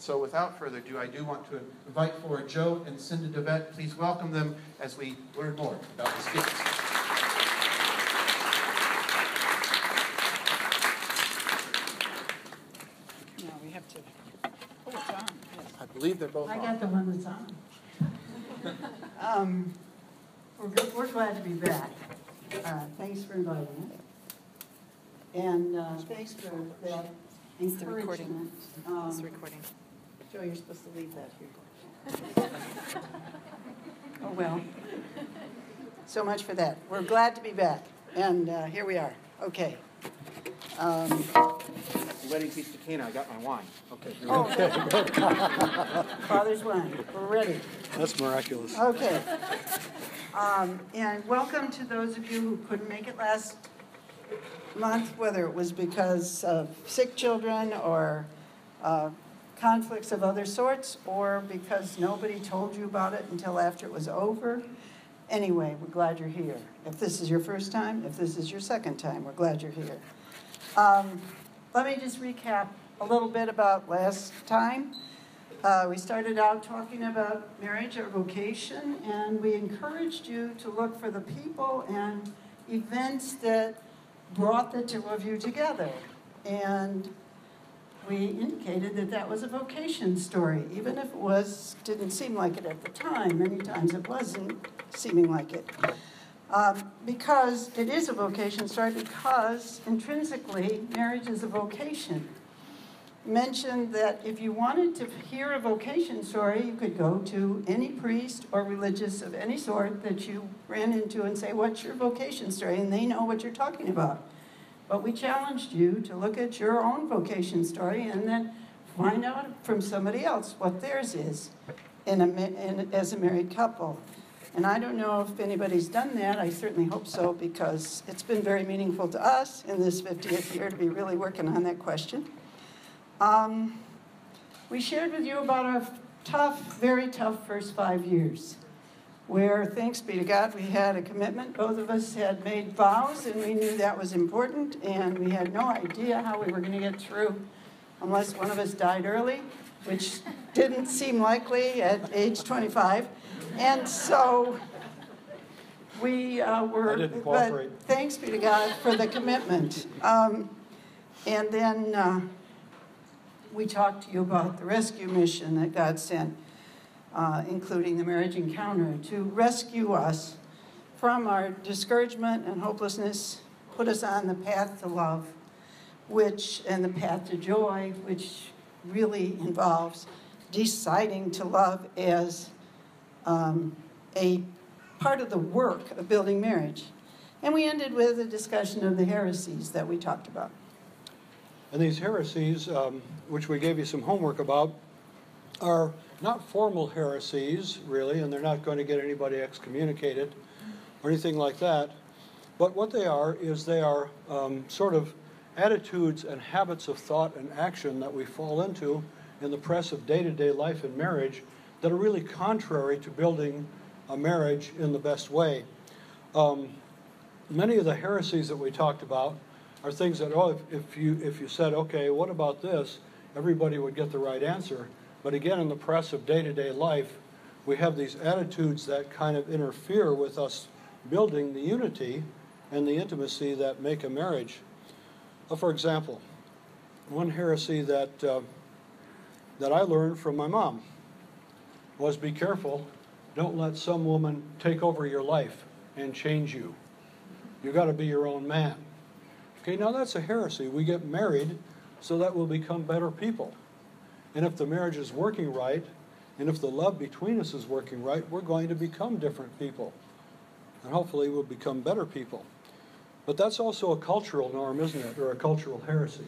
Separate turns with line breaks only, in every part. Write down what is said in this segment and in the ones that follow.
so without further ado, I do want to invite forward Joe and Cinda Devet. Please welcome them as we learn more about the gifts.
Now we have to, oh, it's on. Yes.
I believe they're both on.
I got the one that's on. We're glad to be back. Thanks for inviting us. And thanks for that encouragement.
It's recording.
Joe, you're supposed to leave that here. Oh, well. So much for that. We're glad to be back. And here we are. Okay.
Wedding piece of cana, I got my wine. Okay.
Father's wine. We're ready.
That's miraculous.
Okay. And welcome to those of you who couldn't make it last month, whether it was because of sick children or conflicts of other sorts, or because nobody told you about it until after it was over. Anyway, we're glad you're here. If this is your first time, if this is your second time, we're glad you're here. Let me just recap a little bit about last time. We started out talking about marriage or vocation, and we encouraged you to look for the people and events that brought the two of you together. And we indicated that that was a vocation story, even if it didn't seem like it at the time. Many times it wasn't seeming like it. Because it is a vocation story, because intrinsically marriage is a vocation. Mentioned that if you wanted to hear a vocation story, you could go to any priest or religious of any sort that you ran into and say, what's your vocation story? And they know what you're talking about. But we challenged you to look at your own vocation story and then find out from somebody else what theirs is as a married couple. And I don't know if anybody's done that. I certainly hope so, because it's been very meaningful to us in this 50th year to be really working on that question. We shared with you about our tough, very tough first 5 years, where, thanks be to God, we had a commitment. Both of us had made vows, and we knew that was important, and we had no idea how we were going to get through unless one of us died early, which didn't seem likely at age 25. And so we were, but thanks be to God for the commitment. And then we talked to you about the rescue mission that God sent, including the marriage encounter, to rescue us from our discouragement and hopelessness, put us on the path to love, and the path to joy, which really involves deciding to love as a part of the work of building marriage. And we ended with a discussion of the heresies that we talked about.
And these heresies, which we gave you some homework about, are not formal heresies, really, and they're not going to get anybody excommunicated or anything like that. But what they are is they are sort of attitudes and habits of thought and action that we fall into in the press of day-to-day life in marriage that are really contrary to building a marriage in the best way. Many of the heresies that we talked about are things that, if you said, okay, what about this, everybody would get the right answer. But again, in the press of day-to-day life, we have these attitudes that kind of interfere with us building the unity and the intimacy that make a marriage. For example, one heresy that I learned from my mom was, be careful, don't let some woman take over your life and change you. You got to be your own man. Okay, now that's a heresy. We get married so that we'll become better people. And if the marriage is working right, and if the love between us is working right, we're going to become different people. And hopefully we'll become better people. But that's also a cultural norm, isn't it? Or a cultural heresy.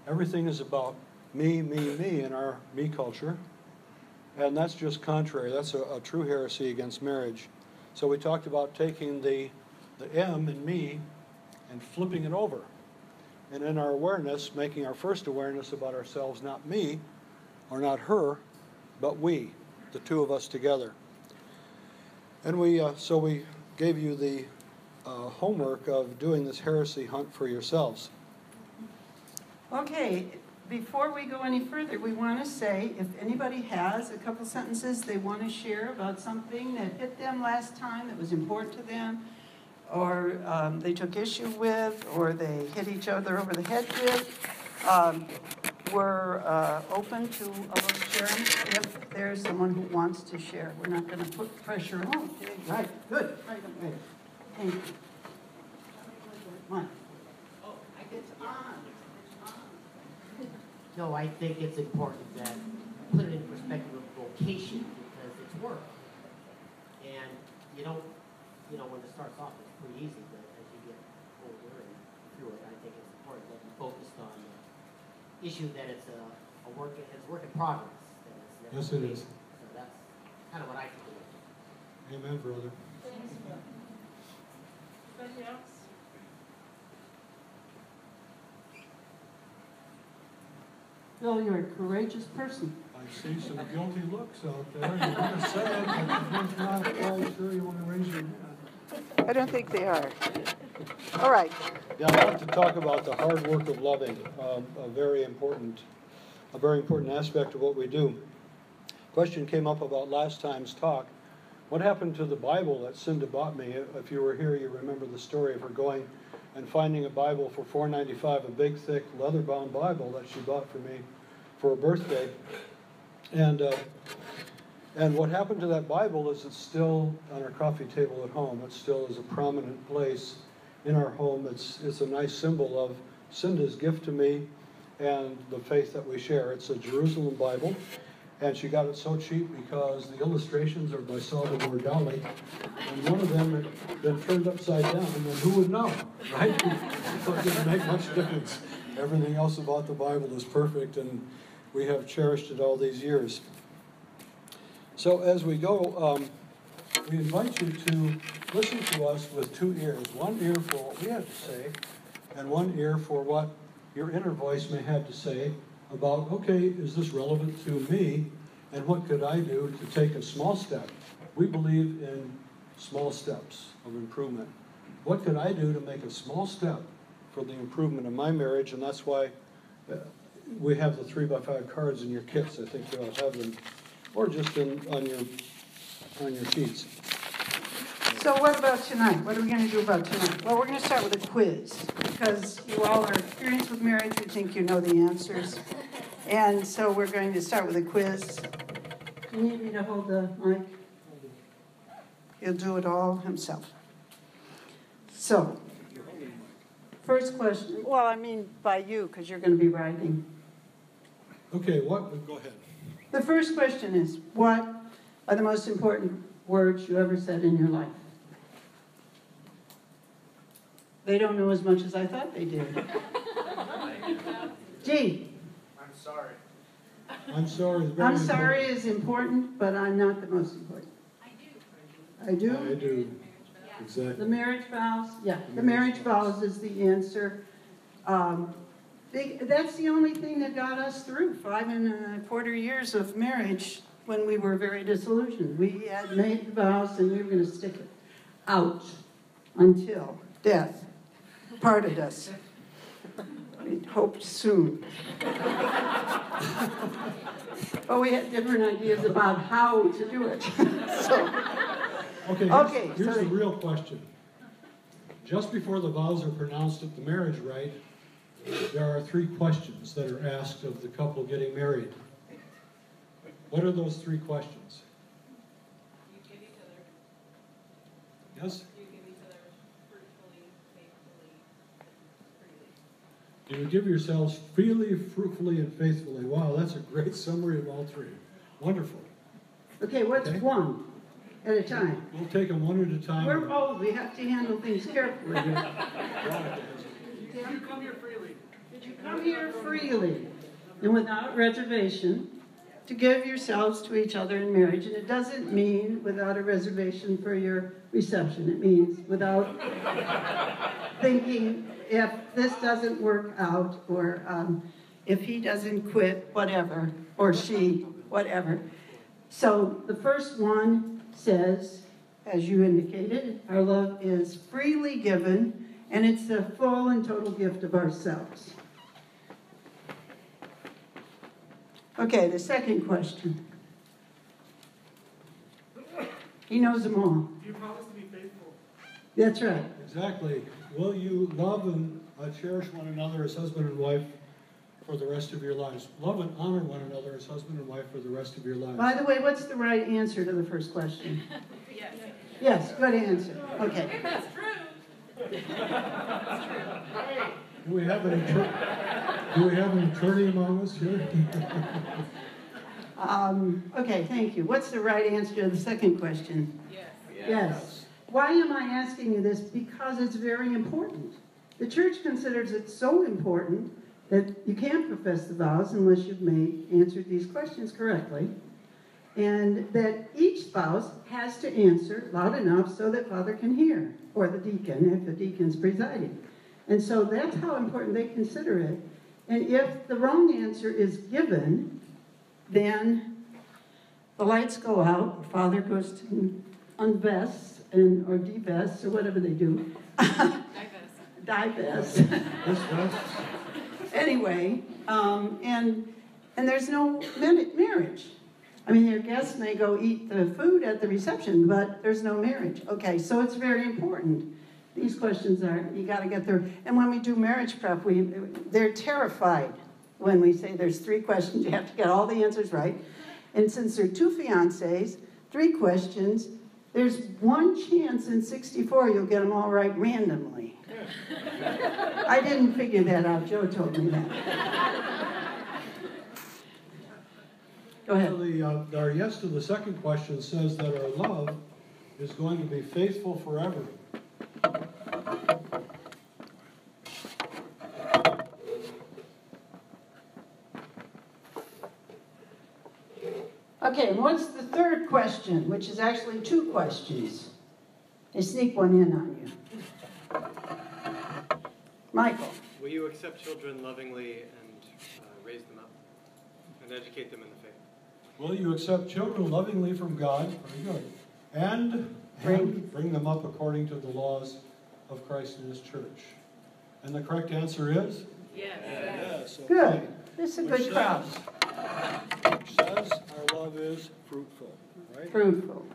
Everything is about me, me, me in our me culture. And that's just contrary. That's a true heresy against marriage. So we talked about taking the M in me and flipping it over. And in our awareness, making our first awareness about ourselves, not me or not her, but we, the two of us together. And so we gave you the homework of doing this heresy hunt for yourselves.
Okay, before we go any further, we want to say, if anybody has a couple sentences they want to share about something that hit them last time that was important to them, or they took issue with, or they hit each other over the head with, we're open to a little sharing if there's someone who wants to share. We're not going to put pressure on. Okay, right, good. Right. Thank you. Come on. It's on.
No, I think it's important that put it in perspective of vocation because it's work. And you don't, when it starts off, it's pretty easy, but as you get older and through it, I think it's important that you focused on the issue that it's a work, it's work in progress. That it's
Yes, it is.
So that's kind of what I think it is.
Amen, brother.
Thanks. Anybody else?
Bill, you're a courageous person.
I see some guilty looks out there. You want to say it, but you're not quite sure you want to raise your hand.
I don't think they are. All right.
Yeah, I'd like to talk about the hard work of loving, a very important aspect of what we do. Question came up about last time's talk. What happened to the Bible that Cinda bought me? If you were here, you remember the story of her going and finding a Bible for $4.95, a big, thick, leather-bound Bible that she bought for me for a birthday. And what happened to that Bible is it's still on our coffee table at home. It still is a prominent place in our home. It's a nice symbol of Cinda's gift to me and the faith that we share. It's a Jerusalem Bible, and she got it so cheap because the illustrations are by Salvador Dali, and one of them had been turned upside down, and then who would know, right? So it didn't make much difference. Everything else about the Bible is perfect, and we have cherished it all these years. So as we go, we invite you to listen to us with two ears. One ear for what we have to say, and one ear for what your inner voice may have to say about, okay, is this relevant to me, and what could I do to take a small step? We believe in small steps of improvement. What could I do to make a small step for the improvement of my marriage? And that's why we have the 3x5 cards in your kits. I think you all have them, or just on your sheets.
So what about tonight? What are we going to do about tonight? Well, we're going to start with a quiz because you all are experienced with marriage. We think you know the answers. And so we're going to start with a quiz. Do you need me to hold the mic? He'll do it all himself. So, first question. Well, I mean by you because you're going to be writing.
Okay, go ahead.
The first question is, what are the most important words you ever said in your life? They don't know as much as I thought they did. G.
I'm sorry.
I'm sorry.
I'm sorry is important, but I'm not the most important. I do.
I do. Exactly.
The marriage vows? Yeah, the marriage vows is the answer. That's the only thing that got us through 5.25 years of marriage when we were very disillusioned. We had made the vows and we were going to stick it out until death parted us. We hoped soon. But we had different ideas about how to do it.
Here's the real question. Just before the vows are pronounced at the marriage rite, there are 3 questions that are asked of the couple getting married. What are those 3 questions?
You give each other.
Yes?
You give each other fruitfully, faithfully, and freely.
Do you give yourselves freely, fruitfully, and faithfully? Wow, that's a great summary of all 3. Wonderful.
Okay, what's one at a time?
We'll take them one at a time.
We're old. We have to handle things carefully.
Did you come here freely?
Did you come here freely and without reservation to give yourselves to each other in marriage? And it doesn't mean without a reservation for your reception. It means without thinking if this doesn't work out or if he doesn't quit, whatever, or she, whatever. So the first one says, as you indicated, our love is freely given, and it's the full and total gift of ourselves. Okay, the second question. He knows them all.
Do you promise to be faithful?
That's right.
Exactly. Will you love and cherish one another as husband and wife for the rest of your lives? Love and honor one another as husband and wife for the rest of your lives.
By the way, what's the right answer to the first question?
Yes.
Yes, good answer. Okay.
That's true.
Do we have an attorney among us here?
Okay, thank you. What's the right answer to the second question?
Yes.
Yes. Why am I asking you this? Because it's very important. The church considers it so important that you can't profess the vows unless you've answered these questions correctly. And that each spouse has to answer loud enough so that Father can hear, or the deacon, if the deacon's presiding. And so that's how important they consider it. And if the wrong answer is given, then the lights go out, Father goes to unvest, or devest, or whatever they do. Divest. Anyway, and there's no marriage. I mean, your guests may go eat the food at the reception, but there's no marriage. Okay, so it's very important. These questions you got to get there. And when we do marriage prep, they're terrified when we say there's 3 questions, you have to get all the answers right. And since there are 2 fiancés, 3 questions, there's 1 chance in 64 you'll get them all right randomly. I didn't figure that out. Joe told me that. Go ahead.
So our yes to the second question says that our love is going to be faithful forever.
Okay, and what's the third question, which is actually 2 questions? They sneak one in on you. Michael.
Will you accept children lovingly and raise them up and educate them in the faith?
Will you accept children lovingly from God? Very good. And bring them up according to the laws of Christ and His church. And the correct answer is?
Yes.
Yes. Okay.
Good. This is a good crowd.
Which says our love is fruitful, right?
Fruitful.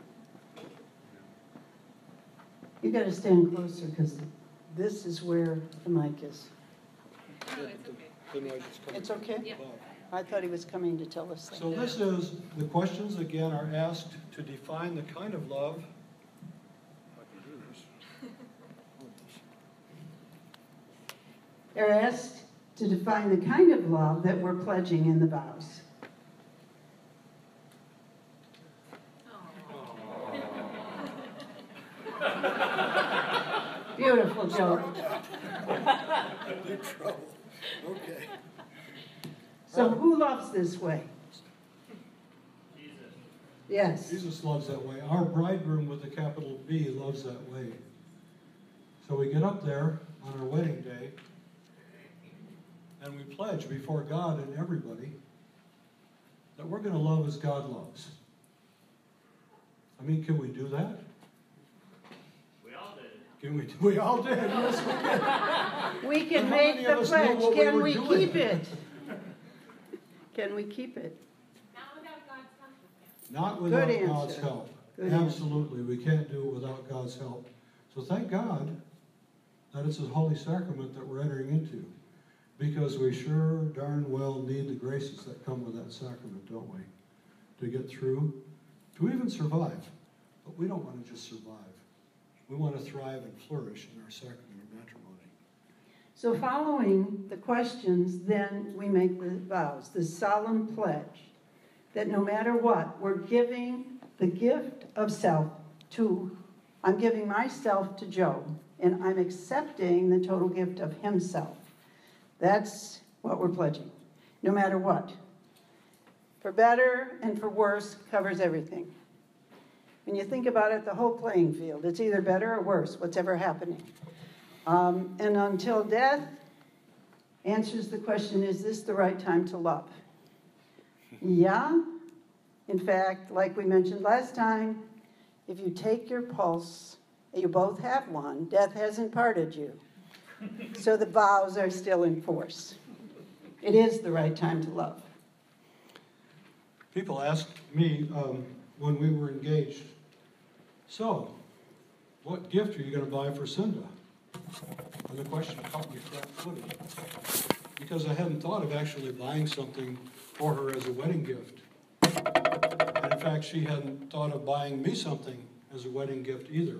You got to stand closer because this is where the mic is.
No, it's okay.
The noise is coming
It's okay?
Yeah.
above.
I thought he was coming to tell us that.
So this is, the questions again are asked to define the kind of love. If I can do this.
They're asked to define the kind of love that we're pledging in the vows. Beautiful, Joe.
Big trouble. Okay.
So who loves this way?
Jesus.
Yes.
Jesus loves that way. Our bridegroom with a capital B loves that way. So we get up there on our wedding day and we pledge before God and everybody that we're going to love as God loves. I mean, can we do that?
We all did.
Can we? We all did. Yes, we did.
We can
But how
make
many
the
of us know
pledge.
what we
Can
were
we
doing?
keep it? Can we keep it?
Not without God's help.
Not without
Good
God's
answer.
help.
Good answer.
Absolutely. We can't do it without God's help. So thank God that it's His holy sacrament that we're entering into. Because we sure darn well need the graces that come with that sacrament, don't we? To get through, to even survive. But we don't want to just survive. We want to thrive and flourish in our sacrament of matrimony.
So following the questions, then we make the vows, the solemn pledge, that no matter what, we're giving the gift of self I'm giving myself to Joe, and I'm accepting the total gift of himself. That's what we're pledging, no matter what. For better and for worse covers everything. When you think about it, the whole playing field, it's either better or worse, what's ever happening. And until death answers the question, is this the right time to love? Yeah. In fact, like we mentioned last time, if you take your pulse, you both have one, death hasn't parted you. So the vows are still in force. It is the right time to love.
people asked me when we were engaged, so, what gift are you going to buy for Cinda? And the question caught me flat-footed, because I hadn't thought of actually buying something for her as a wedding gift. And in fact, she hadn't thought of buying me something as a wedding gift either.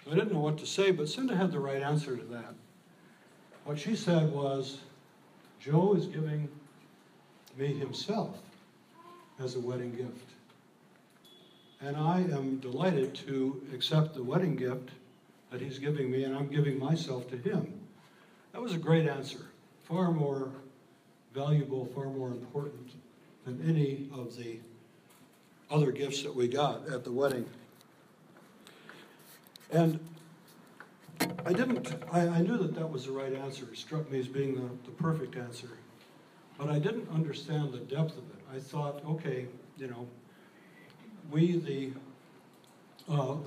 So I didn't know what to say, but Cinda had the right answer to that. What she said was, Joe is giving me himself as a wedding gift. And I am delighted to accept the wedding gift that he's giving me, and I'm giving myself to him. That was a great answer. Far more valuable, far more important than any of the other gifts that we got at the wedding. And I knew that that was the right answer. It struck me as being the perfect answer. But I didn't understand the depth of it. I thought, okay, you know, we, the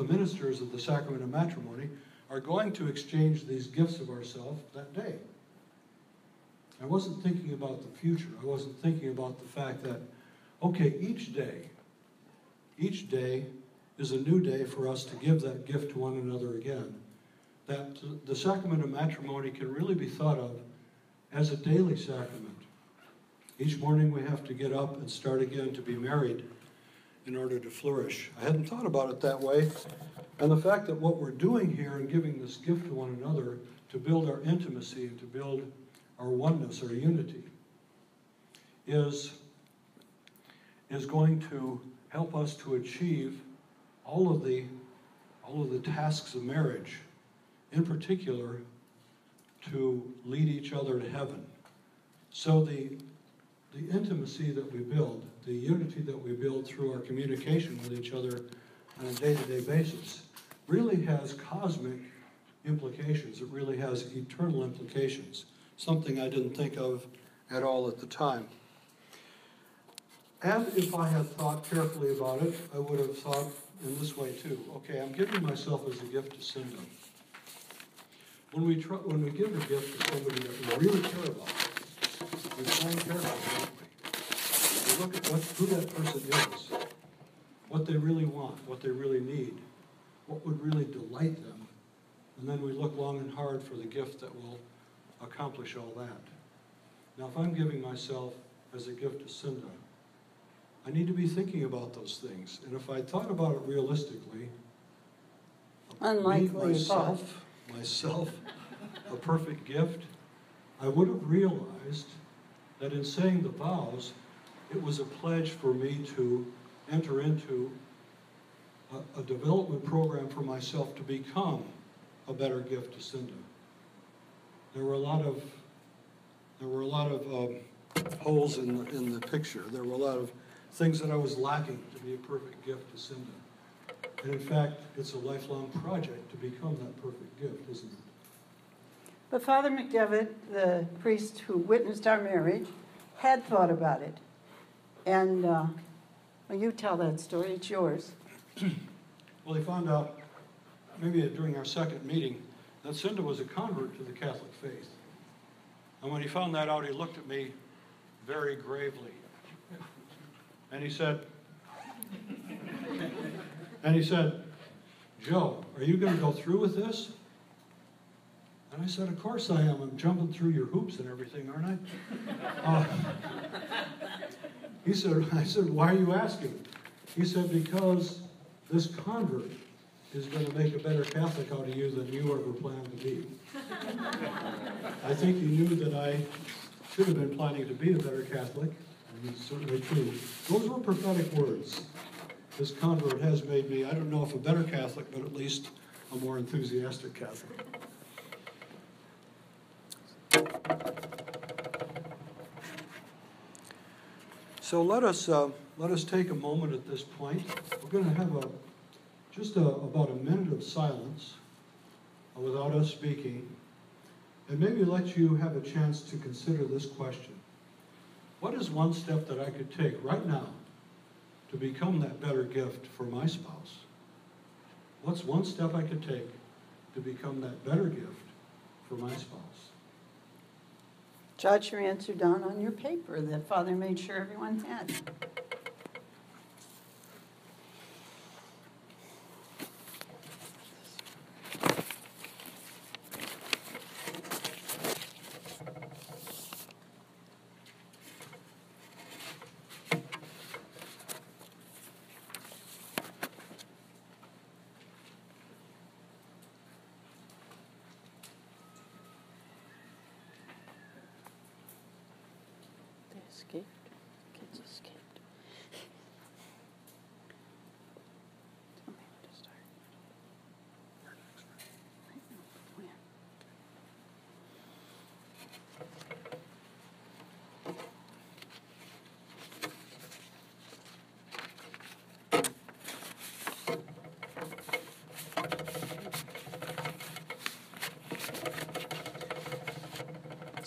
ministers of the Sacrament of Matrimony, are going to exchange these gifts of ourselves that day. I wasn't thinking about the future. I wasn't thinking about the fact that, okay, each day is a new day for us to give that gift to one another again. That the Sacrament of Matrimony can really be thought of as a daily sacrament. Each morning we have to get up and start again to be married in order to flourish. I hadn't thought about it that way. And the fact that what we're doing here and giving this gift to one another to build our intimacy and to build our oneness, our unity, is going to help us to achieve all of the tasks of marriage, in particular, to lead each other to heaven. So the intimacy that we build, the unity that we build through our communication with each other on a day-to-day basis, really has cosmic implications. It really has eternal implications, something I didn't think of at all at the time. And if I had thought carefully about it, I would have thought in this way too. Okay, I'm giving myself as a gift to Cinda. When we give a gift to somebody that we really care about, we plan carefully, don't we? We look at who that person is, what they really want, what they really need, what would really delight them, and then we look long and hard for the gift that will accomplish all that. Now, if I'm giving myself as a gift to Cinda, I need to be thinking about those things. And if I thought about it realistically,
Unlikely
myself, a perfect gift, I would have realized that in saying the vows, it was a pledge for me to enter into a development program for myself to become a better gift to Cinda. There were a lot of holes in the picture. There were a lot of things that I was lacking to be a perfect gift to Cinda. And in fact, it's a lifelong project to become that perfect gift, isn't it?
But Father McDevitt, the priest who witnessed our marriage, had thought about it. And well, you tell that story, it's yours.
Well, he found out, maybe during our second meeting, that Cinda was a convert to the Catholic faith. And when he found that out, he looked at me very gravely. And he said, Joe, are you going to go through with this? And I said, of course I am. I'm jumping through your hoops and everything, aren't I? I said, why are you asking? He said, because this convert is going to make a better Catholic out of you than you ever planned to be. I think he knew that I should have been planning to be a better Catholic, and it's certainly true. Those were prophetic words. This convert has made me, I don't know if a better Catholic, but at least a more enthusiastic Catholic. So let us take a moment at this point. We're going to have about a minute of silence without us speaking, and maybe let you have a chance to consider this question. What is one step that I could take right now to become that better gift for my spouse? What's one step I could take to become that better gift for my spouse?
Jot your answer down on your paper that Father made sure everyone had.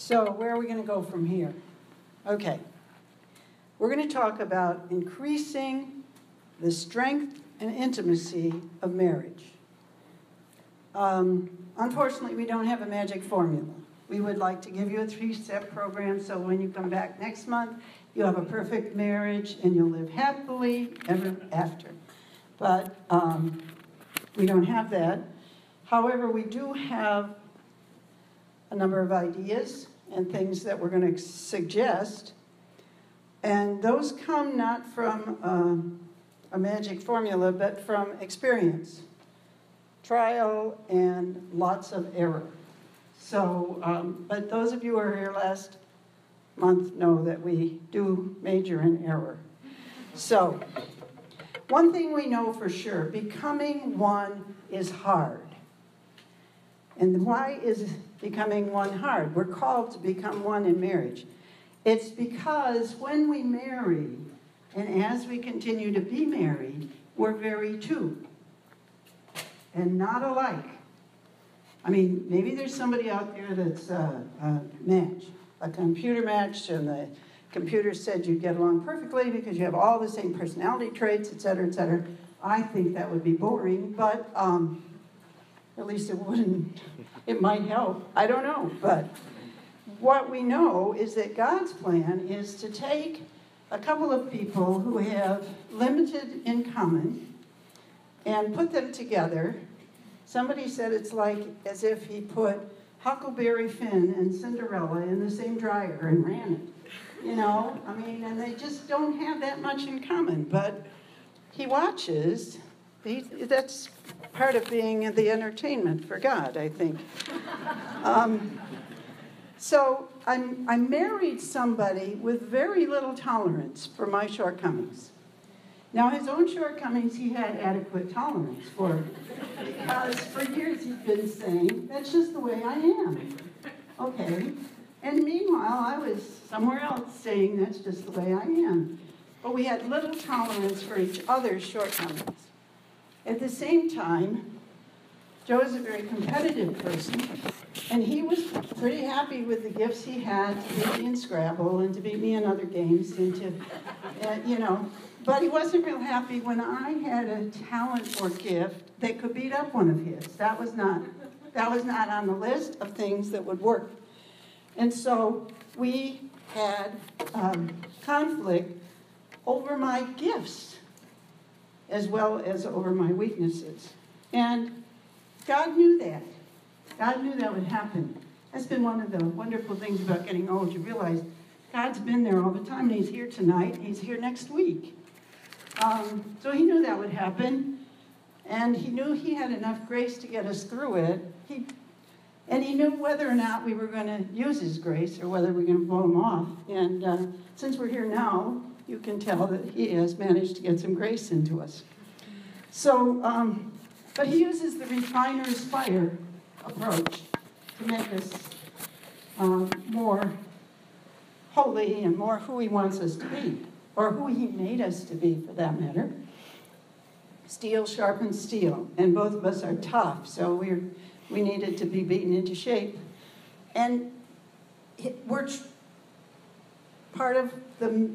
So where are we going to go from here? Okay. We're going to talk about increasing the strength and intimacy of marriage. Unfortunately, we don't have a magic formula. We would like to give you a 3-step program so when you come back next month, you have a perfect marriage and you'll live happily ever after. But we don't have that. However, we do have a number of ideas and things that we're going to suggest. And those come not from a magic formula, but from experience, trial, and lots of error. So, but those of you who were here last month know that we do major in error. So, one thing we know for sure, becoming one is hard. And why is becoming one hard? We're called to become one in marriage. It's because when we marry, and as we continue to be married, we're very two, and not alike. I mean, maybe there's somebody out there that's a match, a computer match, and the computer said you get along perfectly because you have all the same personality traits, et cetera, et cetera. I think that would be boring, but at least it wouldn't, it might help. I don't know, but what we know is that God's plan is to take a couple of people who have limited in common and put them together. Somebody said it's like as if he put Huckleberry Finn and Cinderella in the same dryer and ran it. You know, I mean, and they just don't have that much in common. But he watches. That's part of being the entertainment for God, I think. So I married somebody with very little tolerance for my shortcomings. Now, his own shortcomings he had adequate tolerance for, because for years he'd been saying, that's just the way I am. Okay. And meanwhile, I was somewhere else saying, that's just the way I am. But we had little tolerance for each other's shortcomings. At the same time, Joe is a very competitive person, and he was pretty happy with the gifts he had to beat me in Scrabble and to beat me in other games and to, you know. But he wasn't real happy when I had a talent or gift that could beat up one of his. That was not on the list of things that would work. And so we had conflict over my gifts as well as over my weaknesses. And God knew that. God knew that would happen. That's been one of the wonderful things about getting old. You realize God's been there all the time, and he's here tonight, and he's here next week. So he knew that would happen, and he knew he had enough grace to get us through it. And he knew whether or not we were going to use his grace or whether we were going to blow him off. And since we're here now, you can tell that he has managed to get some grace into us. So, but he uses the refiner's fire approach to make us more holy and more who he wants us to be, or who he made us to be, for that matter. Steel sharpens steel, and both of us are tough, so we needed to be beaten into shape. And we're part of the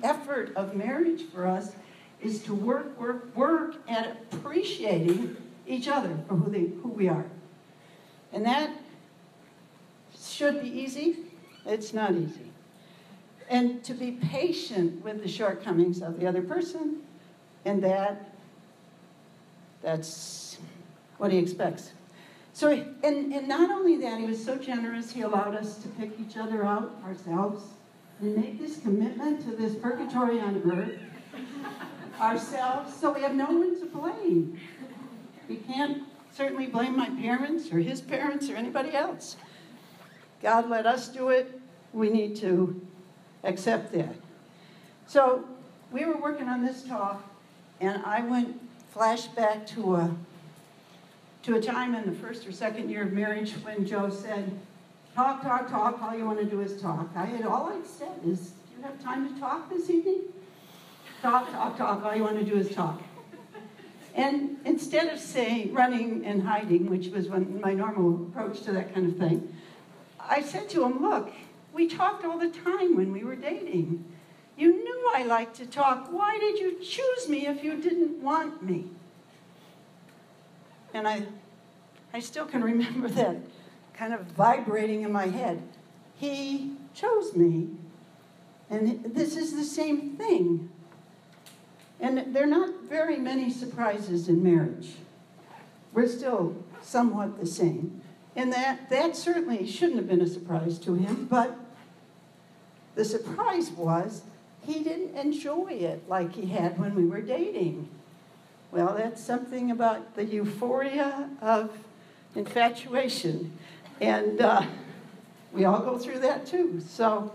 effort of marriage for us is to work at appreciating each other for who we are. And that should be easy. It's not easy. And to be patient with the shortcomings of the other person, and that's what he expects. So, and not only that, he was so generous, he allowed us to pick each other out ourselves and make this commitment to this purgatory on earth ourselves, so we have no one to blame. We can't certainly blame my parents or his parents or anybody else. God let us do it. We need to accept that. So we were working on this talk, and I flashed back to a time in the first or second year of marriage when Joe said, talk, talk, talk, all you want to do is talk. All I said is, do you have time to talk this evening? Talk, talk, talk, all you want to do is talk. And instead of saying running and hiding, which was my normal approach to that kind of thing, I said to him, look, we talked all the time when we were dating. You knew I liked to talk. Why did you choose me if you didn't want me? And I still can remember that kind of vibrating in my head. He chose me, and this is the same thing. And there are not very many surprises in marriage. We're still somewhat the same. And that certainly shouldn't have been a surprise to him, but the surprise was he didn't enjoy it like he had when we were dating. Well, that's something about the euphoria of infatuation. And we all go through that too. So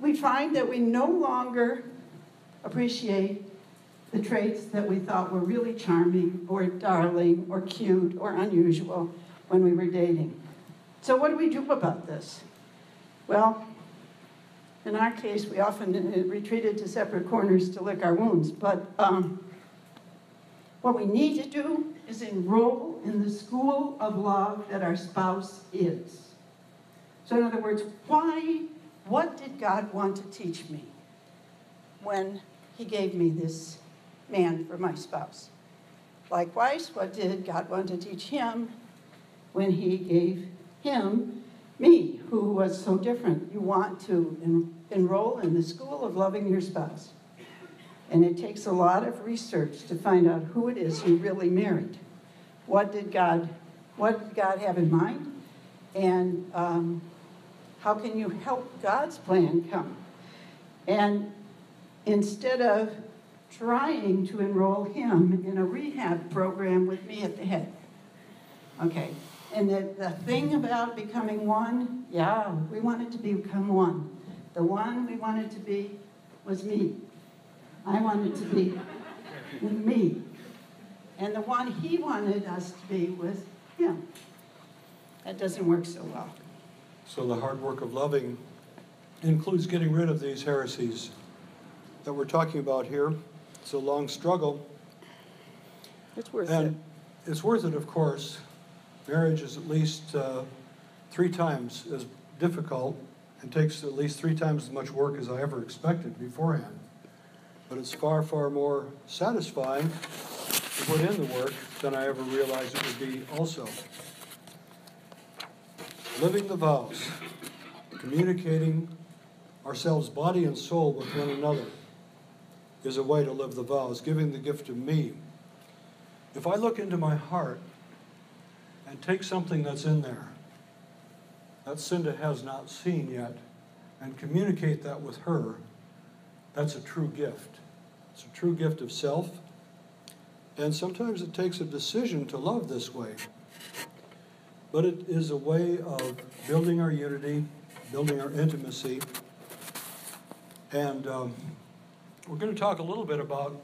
we find that we no longer appreciate the traits that we thought were really charming or darling or cute or unusual when we were dating. So what do we do about this? Well, in our case, we often retreated to separate corners to lick our wounds. But what we need to do is enroll in the school of love that our spouse is. So in other words, what did God want to teach me when he gave me this man for my spouse? Likewise, what did God want to teach him when he gave him me, who was so different? You want to enroll in the school of loving your spouse. And it takes a lot of research to find out who it is you really married. What did God have in mind? And how can you help God's plan come? And instead of trying to enroll him in a rehab program with me at the head. Okay, and the thing about becoming one, yeah, we wanted to become one. The one we wanted to be was me. I wanted to be me. And the one he wanted us to be was him. That doesn't work so well.
So the hard work of loving includes getting rid of these heresies that we're talking about here. It's a long struggle.
It's worth it.
And it's worth it, of course. Marriage is at least 3 times as difficult and takes at least 3 times as much work as I ever expected beforehand. But it's far, far more satisfying to put in the work than I ever realized it would be also. Living the vows, communicating ourselves body and soul with one another is a way to live the vows, giving the gift of me. If I look into my heart and take something that's in there that Cinda has not seen yet and communicate that with her, that's a true gift. It's a true gift of self. And sometimes it takes a decision to love this way. But it is a way of building our unity, building our intimacy. And we're going to talk a little bit about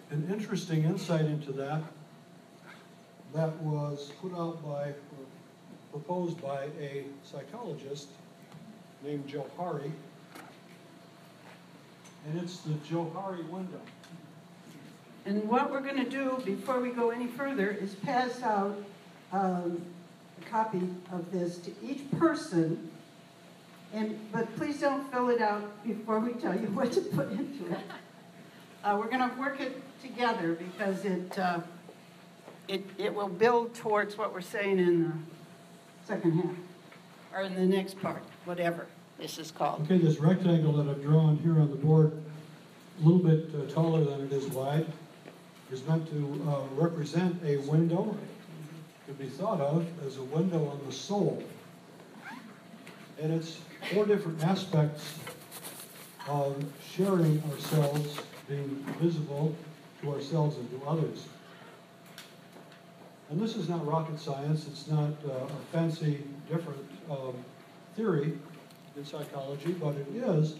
an interesting insight into that was put out by, or proposed by a psychologist named Johari. And it's the Johari window.
And what we're going to do before we go any further is pass out a copy of this to each person. But please don't fill it out before we tell you what to put into it. We're going to work it together because it will build towards what we're saying in the second half, or in the next part, whatever this is called.
Okay, this rectangle that I've drawn here on the board, a little bit taller than it is wide, is meant to represent a window, to be thought of as a window on the soul. And it's 4 different aspects of sharing ourselves, being visible to ourselves and to others. And this is not rocket science. It's not a fancy, different theory in psychology, but it is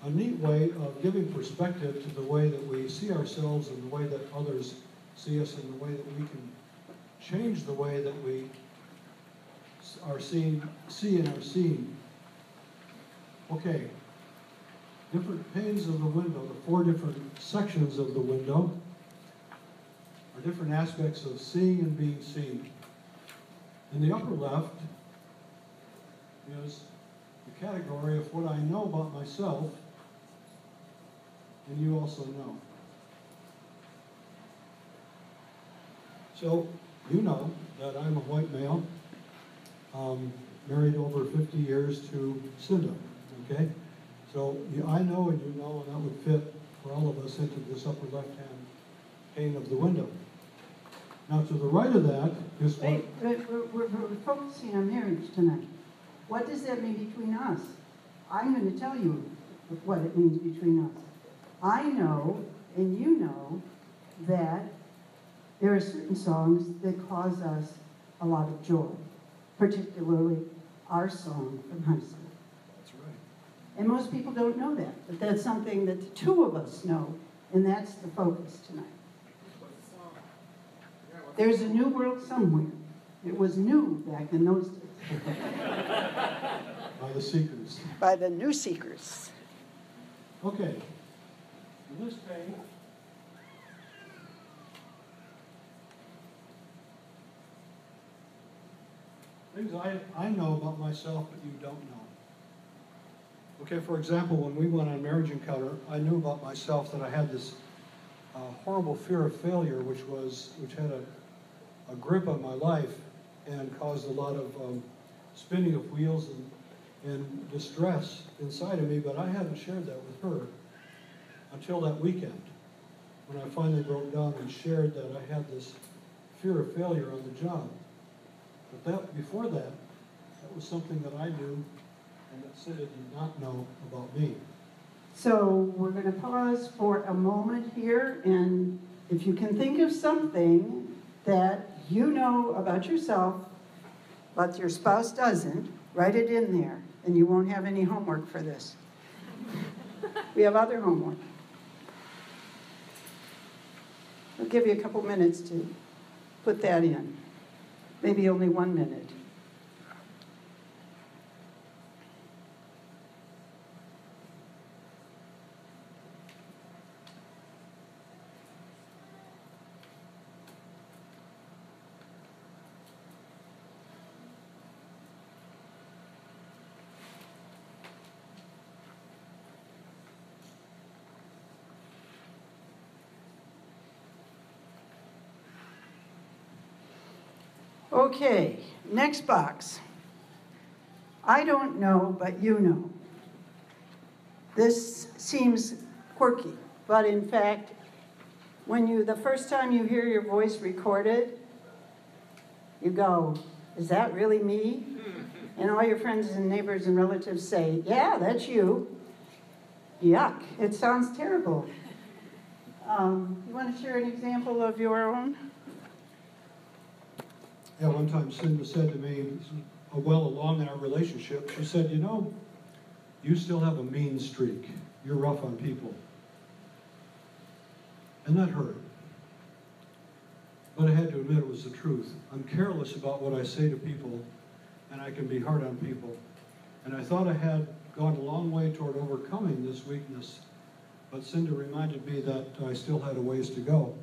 a neat way of giving perspective to the way that we see ourselves and the way that others see us and the way that we can change the way that we are see and are seen. Okay, different panes of the window, the 4 different sections of the window are different aspects of seeing and being seen. In the upper left is the category of what I know about myself, and you also know. So, you know that I'm a white male, married over 50 years to Cinda, okay? So I know and you know, and that would fit for all of us into this upper left-hand pane of the window. Now, to the right of that is what...
Wait, we're focusing on marriage tonight. What does that mean between us? I'm going to tell you what it means between us. I know, and you know, that there are certain songs that cause us a lot of joy, particularly our song from high school.
That's right.
And most people don't know that, but that's something that the two of us know, and that's the focus tonight. There's a new world somewhere. It was new back in those days.
By the Seekers.
By the New Seekers.
Okay. In this page, things I know about myself but you don't know. Okay, for example, when we went on Marriage Encounter, I knew about myself that I had this horrible fear of failure, which had a grip on my life and caused a lot of spinning of wheels and distress inside of me, but I hadn't shared that with her until that weekend, when I finally broke down and shared that I had this fear of failure on the job. But before that, that was something that I knew and that Cinda did not know about me.
So we're going to pause for a moment here, and if you can think of something that you know about yourself, but your spouse doesn't, write it in there, and you won't have any homework for this. We have other homework. I'll give you a couple minutes to put that in. Maybe only 1 minute. Okay, next box. I don't know, but you know. This seems quirky, but in fact, the first time you hear your voice recorded, you go, is that really me? And all your friends and neighbors and relatives say, yeah, that's you. Yuck, it sounds terrible. You want to share an example of your own?
Yeah, one time Cinda said to me, well along in our relationship, she said, you know, you still have a mean streak. You're rough on people. And that hurt. But I had to admit it was the truth. I'm careless about what I say to people, and I can be hard on people. And I thought I had gone a long way toward overcoming this weakness, but Cinda reminded me that I still had a ways to go.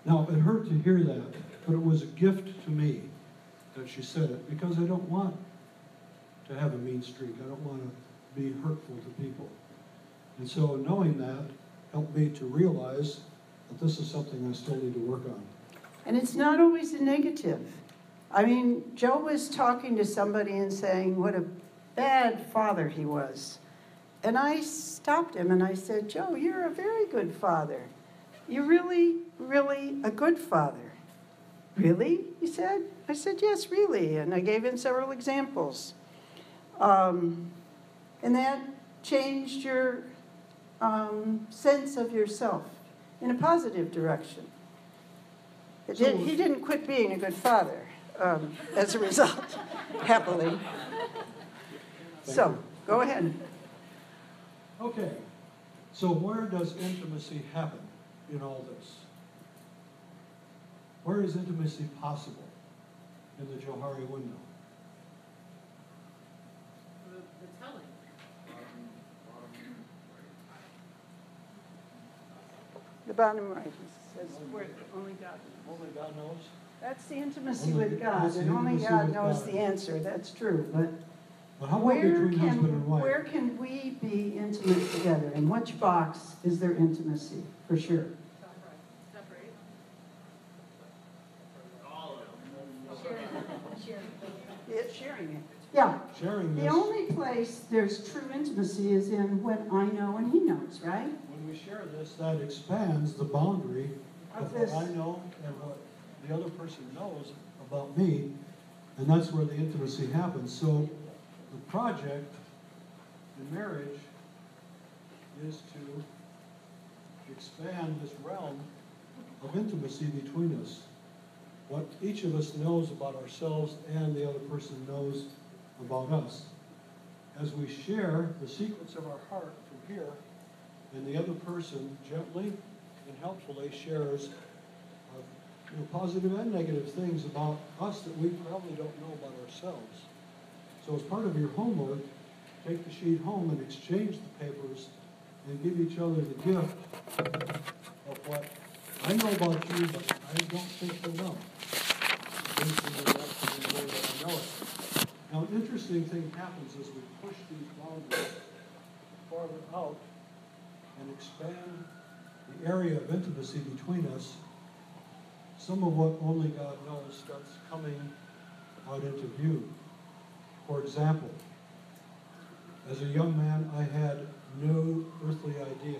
Now, it hurt to hear that, but it was a gift to me that she said it, because I don't want to have a mean streak. I don't want to be hurtful to people. And so knowing that helped me to realize that this is something I still need to work on.
And it's not always a negative. I mean, Joe was talking to somebody and saying what a bad father he was. And I stopped him and I said, Joe, you're a very good father. You're really, really a good father. Really? He said. I said, yes, really. And I gave him several examples. And that changed your sense of yourself in a positive direction. He didn't quit being a good father as a result, happily. So, go ahead.
Okay, so where does intimacy happen in all this? Where is intimacy possible in the Johari window?
The telling.
The bottom right says where only God knows.
Only God knows.
That's the intimacy
Only-
with God,
that's the
and only
intimacy
God
with
knows
God.
the answer. That's true, but
But how about between husband and wife?
Where can we be intimate together? In which box is there intimacy, for sure?
Separate.
All of them.
It's sharing it. Yeah.
Sharing
The
this,
only place there's true intimacy is in what I know and he knows, right?
when we share this, that expands the boundary
Of
of
this.
what I know and what the other person knows about me, and that's where the intimacy happens. So the project in marriage is to expand this realm of intimacy between us. What each of us knows about ourselves and the other person knows about us. As we share the secrets of our heart from here, and the other person gently and helpfully shares positive and negative things about us that we probably don't know about ourselves. So as part of your homework, take the sheet home and exchange the papers and give each other the gift of what I know about you, but I don't think you know. Based on the way that I know it. Now, an interesting thing happens as we push these boundaries farther out and expand the area of intimacy between us. Some of what only God knows starts coming out into view. For example, as a young man, I had no earthly idea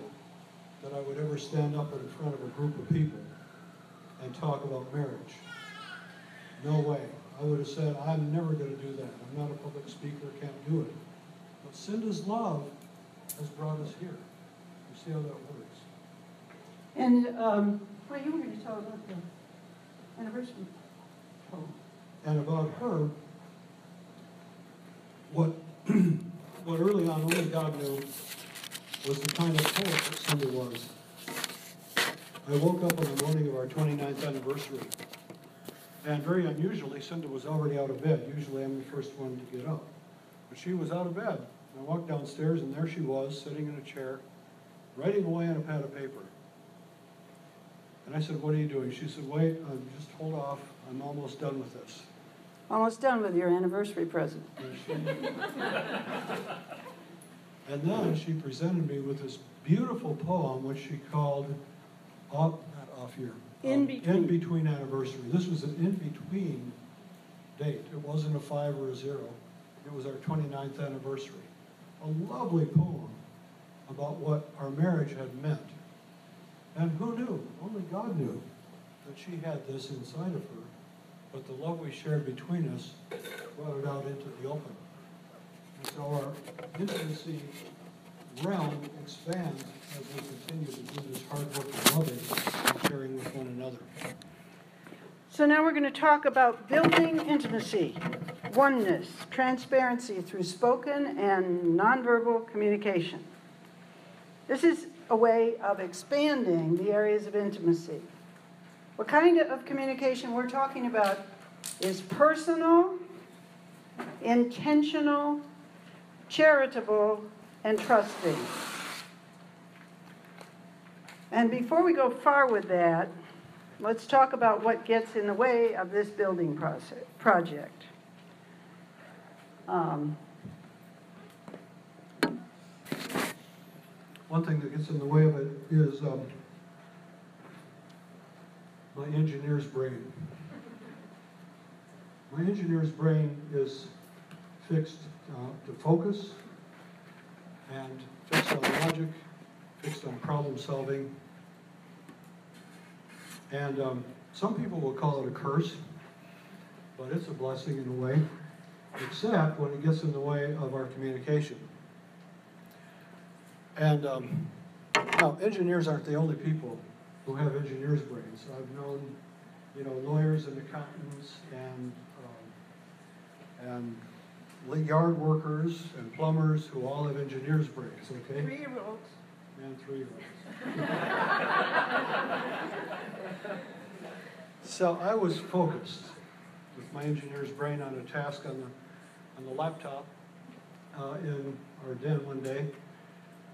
that I would ever stand up in front of a group of people and talk about marriage. No way. I would have said, I'm never going to do that. I'm not a public speaker, can't do it. But Cinda's love has brought us here. You see how that works?
And, well, you were going to tell about the anniversary.
Oh. And about her, what early on only God knew was the kind of poet that Cinda was. I woke up on the morning of our 29th anniversary, and very unusually, Cinda was already out of bed. Usually I'm the first one to get up. But she was out of bed. I walked downstairs, and there she was, sitting in a chair, writing away on a pad of paper. And I said, what are you doing? She said, wait, just hold off. I'm almost done with this.
Almost done with your anniversary present.
And then she presented me with this beautiful poem, which she called
In Between.
In Between Anniversary. This was an in-between date. It wasn't a 5 or a 0. It was our 29th anniversary. A lovely poem about what our marriage had meant. And who knew? Only God knew that she had this inside of her. But the love we shared between us brought it out into the open. And so our intimacy realm expands as we continue to do this hard work of loving and sharing with one another.
So now we're going to talk about building intimacy, oneness, transparency through spoken and nonverbal communication. This is a way of expanding the areas of intimacy. What kind of communication we're talking about is personal, intentional, charitable, and trusting. And before we go far with that, let's talk about what gets in the way of this building project.
One thing that gets in the way of it is my engineer's brain. My engineer's brain is fixed to focus and fixed on logic, fixed on problem solving. And some people will call it a curse, but it's a blessing in a way, except when it gets in the way of our communication. And now, engineers aren't the only people who have engineers' brains. I've known, lawyers and accountants and yard workers and plumbers who all have engineers' brains, okay?
3-year-olds.
And 3-year-olds. So I was focused with my engineer's brain on a task on the laptop in our den one day,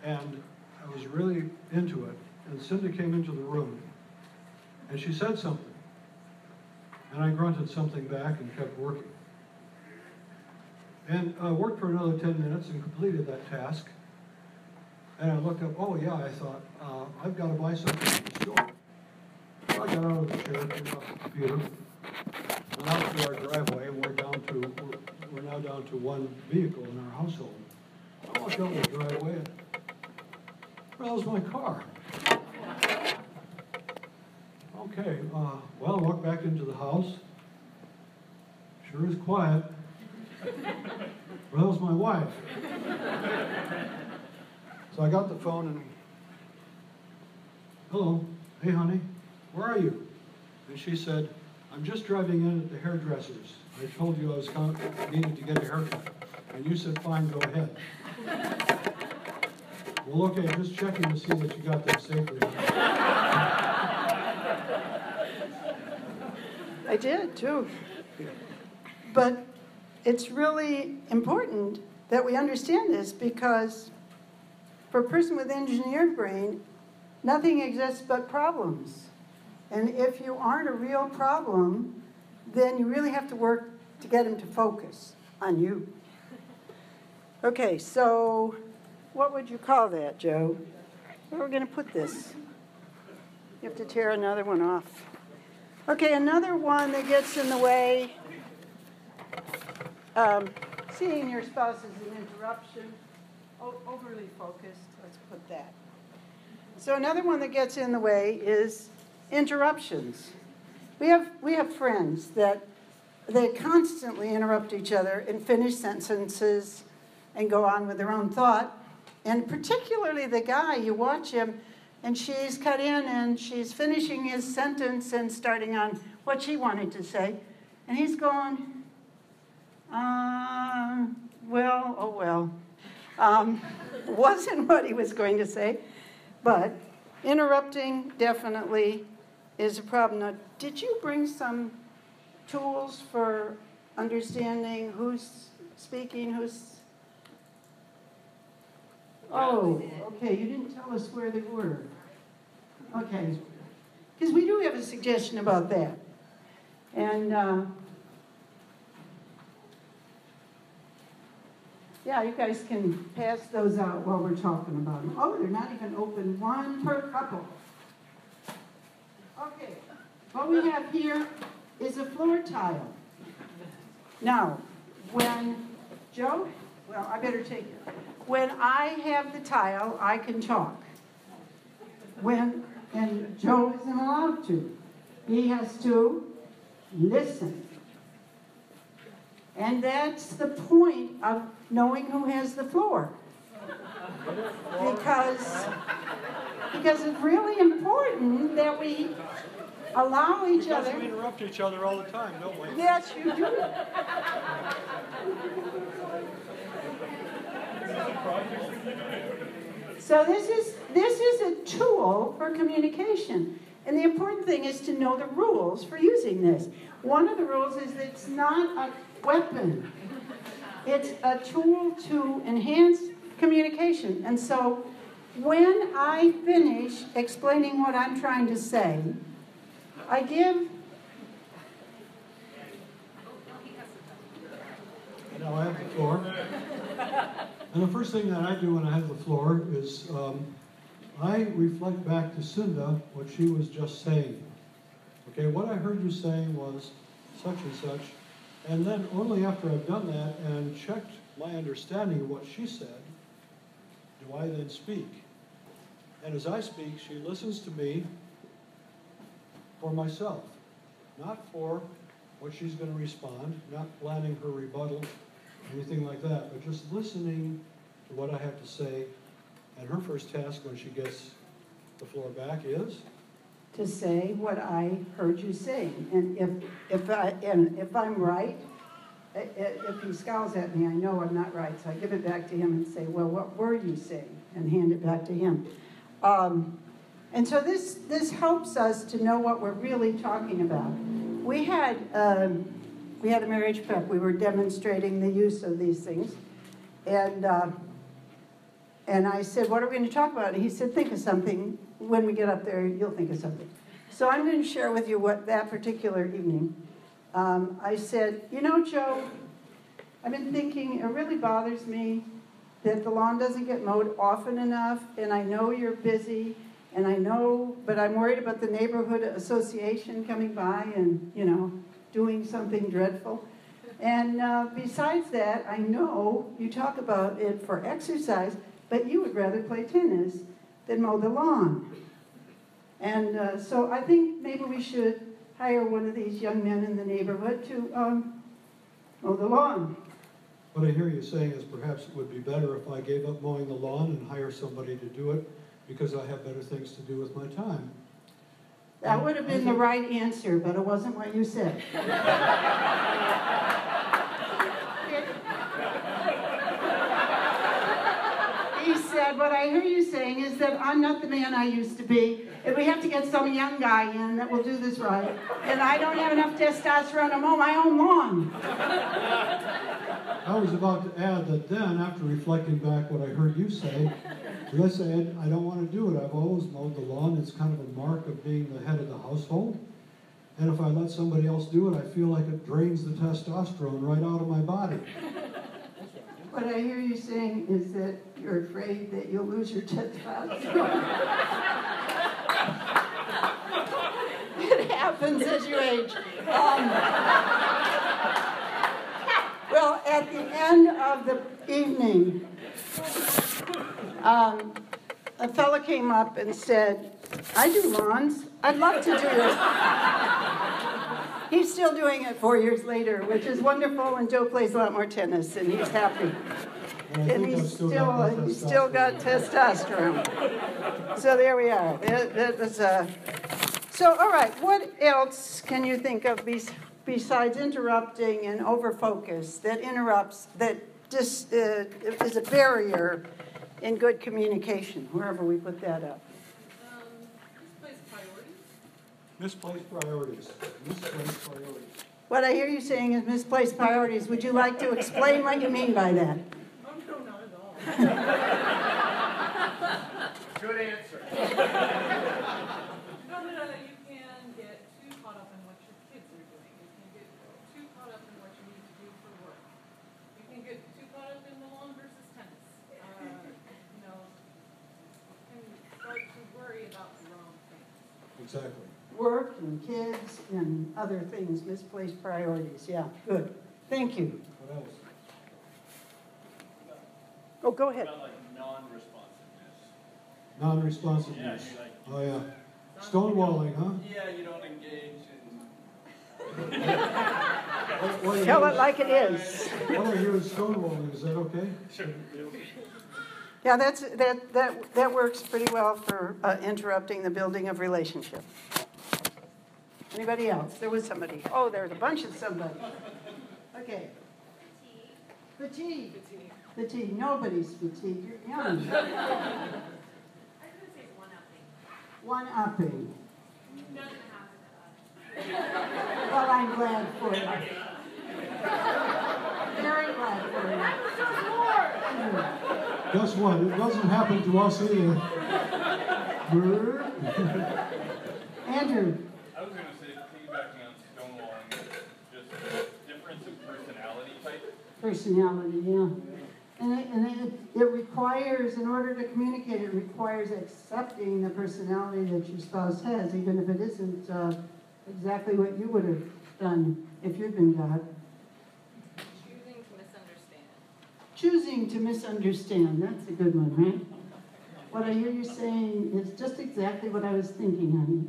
and I was really into it. And Cinda came into the room, and she said something, and I grunted something back and kept working. And I worked for another 10 minutes and completed that task. And I looked up, oh yeah, I thought, I've got to buy something at the store. So I got out of the chair, turned off the computer, went out to our driveway, and we're now down to one vehicle in our household. I walked out the driveway, and well, that was my car. Okay, well, I walked back into the house. Sure is quiet. Well, that was my wife. So I got the phone and, hello, hey honey, where are you? And she said, I'm just driving in at the hairdresser's. I told you I was needed to get a haircut. And you said, fine, go ahead. Well, okay, just checking to see that you got there safely.
I did too. But it's really important that we understand this, because for a person with engineered brain, nothing exists but problems. And if you aren't a real problem, then you really have to work to get him to focus on you. Okay, so what would you call that, Joe? Where are we going to put this? You have to tear another one off. Okay, another one that gets in the way. Seeing your spouse is an interruption. Overly focused, let's put that. So another one that gets in the way is interruptions. We have friends that they constantly interrupt each other and finish sentences and go on with their own thought. And particularly the guy, you watch him, and she's cut in and she's finishing his sentence and starting on what she wanted to say. And he's going, well, oh well. Wasn't what he was going to say. But interrupting definitely is a problem. Now, did you bring some tools for understanding who's speaking, who's... Oh, okay, you didn't tell us where they were. Okay, because we do have a suggestion about that. And, yeah, you guys can pass those out while we're talking about them. Oh, they're not even open, one per couple. Okay, what we have here is a floor tile. Now, when Joe, well, I better take it. When I have the tile, I can talk. And Joe isn't allowed to. He has to listen. And that's the point of knowing who has the floor. Because it's really important that we allow each other.
Because we interrupt each other all the time, don't we?
Yes, you do. So this is a tool for communication. And the important thing is to know the rules for using this. One of the rules is that it's not a weapon. It's a tool to enhance communication. And so when I finish explaining what I'm trying to say, I give...
Now I have the floor. And the first thing that I do when I have the floor is I reflect back to Cinda what she was just saying. Okay, what I heard you saying was such and such, and then only after I've done that and checked my understanding of what she said, do I then speak. And as I speak, she listens to me for myself, not for what she's going to respond, not planning her rebuttal, anything like that, but just listening to what I have to say. And her first task when she gets the floor back is?
To say what I heard you saying. And if I'm right, if he scowls at me, I know I'm not right. So I give it back to him and say, well, what were you saying? And hand it back to him. And so this helps us to know what we're really talking about. We had a marriage prep. We were demonstrating the use of these things. And I said, what are we going to talk about? And he said, think of something. When we get up there, you'll think of something. So I'm going to share with you what that particular evening. I said, you know, Joe, I've been thinking, it really bothers me that the lawn doesn't get mowed often enough, and I know you're busy, and I know, but I'm worried about the neighborhood association coming by and, doing something dreadful. And besides that, I know you talk about it for exercise, but you would rather play tennis than mow the lawn. And so I think maybe we should hire one of these young men in the neighborhood to mow the lawn.
What I hear you saying is perhaps it would be better if I gave up mowing the lawn and hire somebody to do it because I have better things to do with my time.
That would have been the right answer, but it wasn't what you said. He said, what I hear you saying is that I'm not the man I used to be, and we have to get some young guy in that will do this right, and I don't have enough testosterone to mow my own lawn.
I was about to add that then, after reflecting back what I heard you say, I said, I don't want to do it. I've always mowed the lawn. It's kind of a mark of being the head of the household. And if I let somebody else do it, I feel like it drains the testosterone right out of my body.
What I hear you saying is that you're afraid that you'll lose your testosterone. It happens as you age. Well, at the end of the evening, a fella came up and said, I do lawns. I'd love to do it. He's still doing it 4 years later, which is wonderful, and Joe plays a lot more tennis, and he's happy. And he's still got testosterone. So there we are. So, all right, what else can you think of besides interrupting and overfocus that interrupts, that just is a barrier in good communication, wherever we put that up?
Misplaced priorities. Misplaced priorities.
What I hear you saying is misplaced priorities. Would you like to explain what you mean by that?
Oh, no, not at all.
Good answer.
No, you can get too caught up in what your kids are doing. You can get too caught up in what you need to do for work. You can get too caught up in the lawn versus tennis. And start to worry about the wrong things.
Exactly.
Work and kids and other things, misplaced priorities. Yeah, good. Thank you.
What else?
Oh, go ahead.
About like non-responsiveness.
Non-responsiveness.
Yeah,
Oh, yeah. Stonewalling, huh?
Yeah, you don't engage in.
Tell it like it is.
What I hear is stonewalling. Is that okay?
Sure.
Yeah, that works pretty well for interrupting the building of relationship. Anybody else? There was somebody. Oh, there's a bunch of somebody. Okay. Fatigue. Fatigue. Nobody's fatigued. You're young.
I'm going to say one-upping.
One-upping.
Doesn't happen.
Well, I'm glad for you. Very glad for you.
Guess what? It doesn't happen to us either.
Andrew.
I was going to say, piggybacking on stonewalling, just difference in personality type.
Personality, yeah. And it requires, in order to communicate, it requires accepting the personality that your spouse has, even if it isn't exactly what you would have done if you'd been God.
Choosing to misunderstand.
Choosing to misunderstand, that's a good one, right? What I hear you saying is just exactly what I was thinking, honey.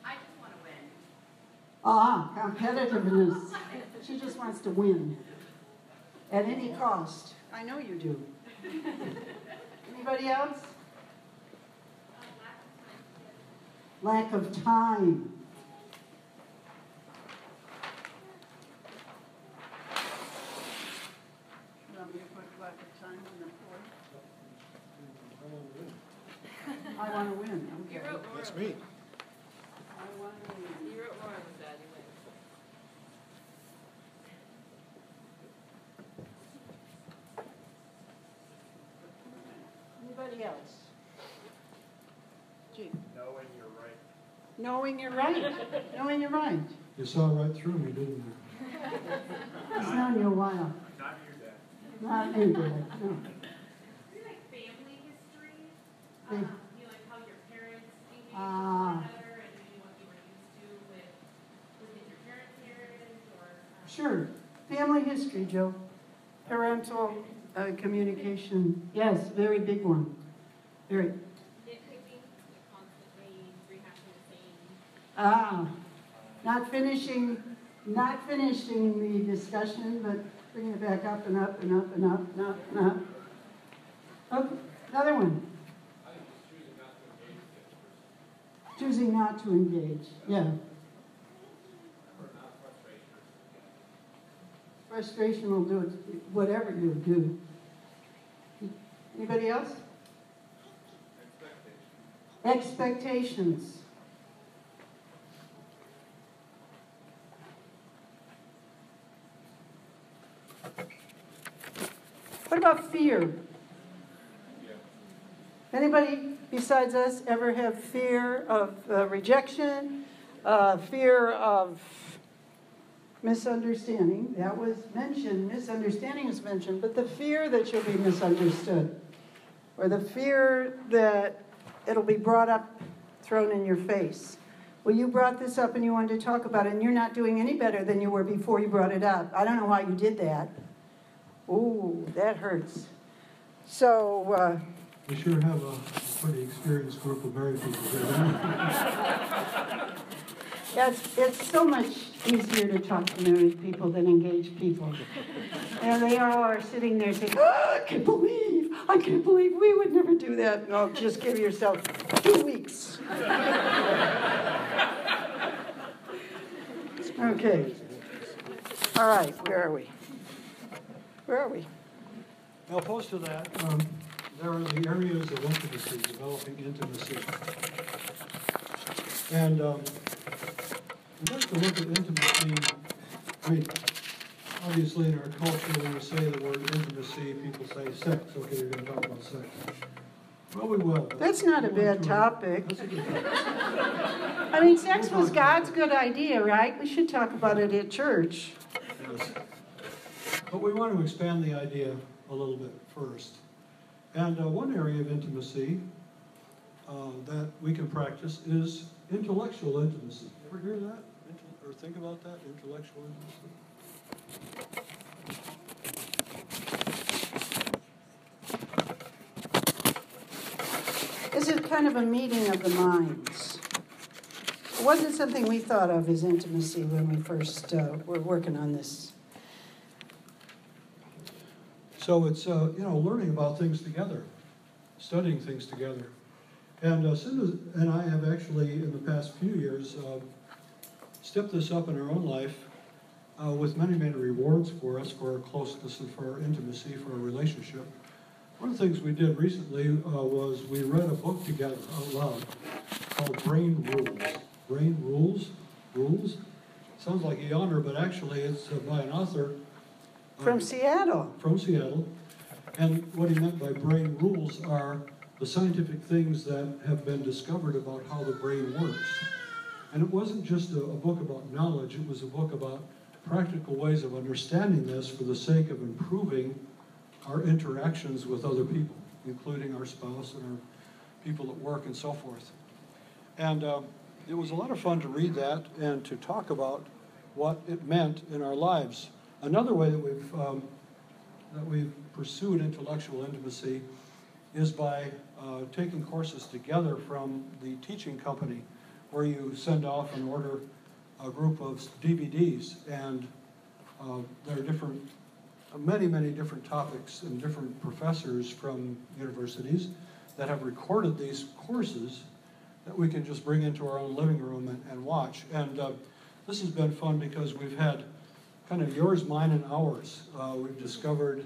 I just want to win.
Ah, competitiveness. She just wants to win. At any cost. I know you do. Anybody else? Lack of time. You want me to put lack of time on the board? I want to win. Okay.
You wrote more.
That's me.
I want to win.
You wrote more of that. You win.
Anybody else? Gee.
Knowing you're right.
Knowing you're right. Knowing you're right.
You saw right through me, didn't you?
He's known you a while.
Not your dad.
Not me, Dad, no.
Do you like family history?
Hey.
You like how your parents engaged with
Ah.
one another and maybe what you were used to within your parents' marriage or?
Sure. Family history, Joe. Parental communication. Yes, very big one. Very.
Nitpicking, like constantly rehashing the same.
Ah, not finishing the discussion, but bringing it back up and up and up and up and up and up. Okay, another one.
I think it's
Choosing not to engage. Yeah.
Or not frustration.
Frustration will do it, whatever you do. Anybody else? Expectations. What about fear? Anybody besides us ever have fear of rejection, fear of misunderstanding? That was mentioned, misunderstanding was mentioned, but the fear that you'll be misunderstood, or the fear that it'll be brought up, thrown in your face. Well, you brought this up and you wanted to talk about it, and you're not doing any better than you were before you brought it up. I don't know why you did that. Ooh, that hurts. So,
We sure have a pretty experienced group of married people here, don't we?
it's so much easier to talk to married people than engaged people. And they all are sitting there saying, oh, I can't believe we would never do that. No, just give yourself 2 weeks. Okay. All right, where are we?
Now, opposed to that, there are the areas of intimacy, developing intimacy. And I'd like to look at intimacy. I mean, obviously in our culture, when we say the word intimacy, people say sex. Okay, you're going to talk about sex. Well, we will.
That's not a bad topic.
That's a good topic.
I mean, sex was God's good idea, right? We should talk about it at church.
Yes. But we want to expand the idea a little bit first. And one area of intimacy that we can practice is intellectual intimacy. Ever hear that? Or think about that? Intellectual intimacy?
This is kind of a meeting of the minds. It wasn't something we thought of as intimacy when we first were working on this.
So it's, learning about things together, studying things together. And Cinda and I have actually, in the past few years, stepped this up in our own life with many, many rewards for us, for our closeness and for our intimacy, for our relationship. One of the things we did recently was we read a book together out loud called Brain Rules. Brain Rules? Rules? Sounds like a yawner, but actually it's by an author
From Seattle.
From Seattle. And what he meant by brain rules are the scientific things that have been discovered about how the brain works. And it wasn't just a book about knowledge, it was a book about practical ways of understanding this for the sake of improving our interactions with other people, including our spouse and our people at work and so forth. And it was a lot of fun to read that and to talk about what it meant in our lives. Another way that we've pursued intellectual intimacy is by taking courses together from the teaching company, where you send off and order a group of DVDs, and there are many different topics and different professors from universities that have recorded these courses that we can just bring into our own living room and watch. And this has been fun because we've had kind of yours, mine, and ours. We've discovered,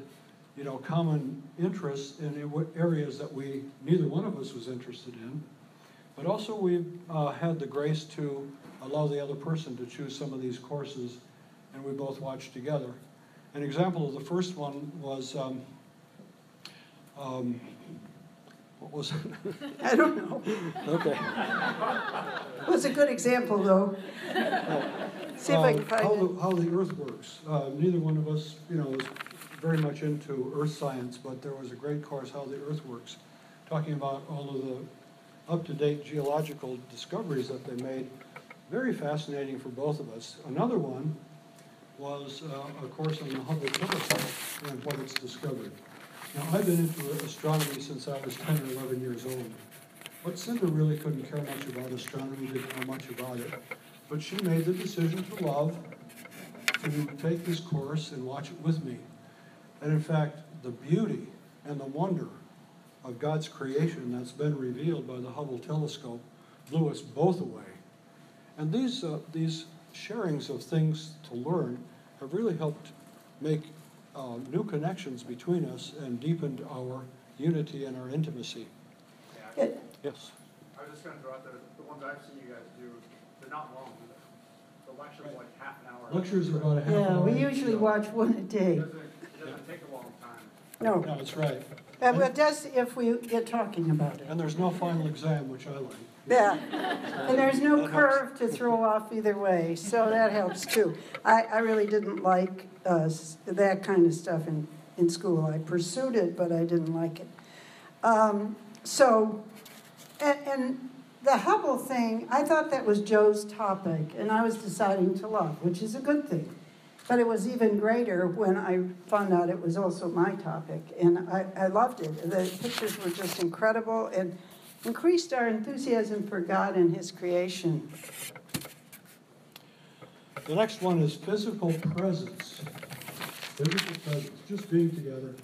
common interests in areas that neither one of us was interested in. But also we've had the grace to allow the other person to choose some of these courses, and we both watched together. An example of the first one was What was it?
I don't know.
Okay.
It was a good example, though. See if I can find it.
How the earth works. Neither one of us, is very much into earth science, but there was a great course, How the Earth Works, talking about all of the up-to-date geological discoveries that they made. Very fascinating for both of us. Another one was a course on the Hubble telescope and what it's discovered. Now, I've been into astronomy since I was 10 or 11 years old. But Cinda really couldn't care much about astronomy, didn't know much about it. But she made the decision to love, to take this course and watch it with me. And in fact, the beauty and the wonder of God's creation that's been revealed by the Hubble telescope blew us both away. And these sharings of things to learn have really helped make new connections between us and deepened our unity and our intimacy.
Good.
Yes.
I was just going to throw out there, the ones I've seen you guys do, they're not long. The lectures are like half an hour.
Lectures are about a half
Yeah,
hour.
we usually watch one a day.
It doesn't take a long time.
No,
No, that's right.
but it does if we get talking about it.
And there's no final exam, which I like.
Yeah, and there's no
That
curve
helps.
to throw off either way, so that helps too. I really didn't like that kind of stuff in school. I pursued it, but I didn't like it. And the Hubble thing, I thought that was Joe's topic, and I was deciding to love, which is a good thing. But it was even greater when I found out it was also my topic, and I loved it. The pictures were just incredible and increased our enthusiasm for God and His creation.
The next one is physical presence. Physical presence, just being together.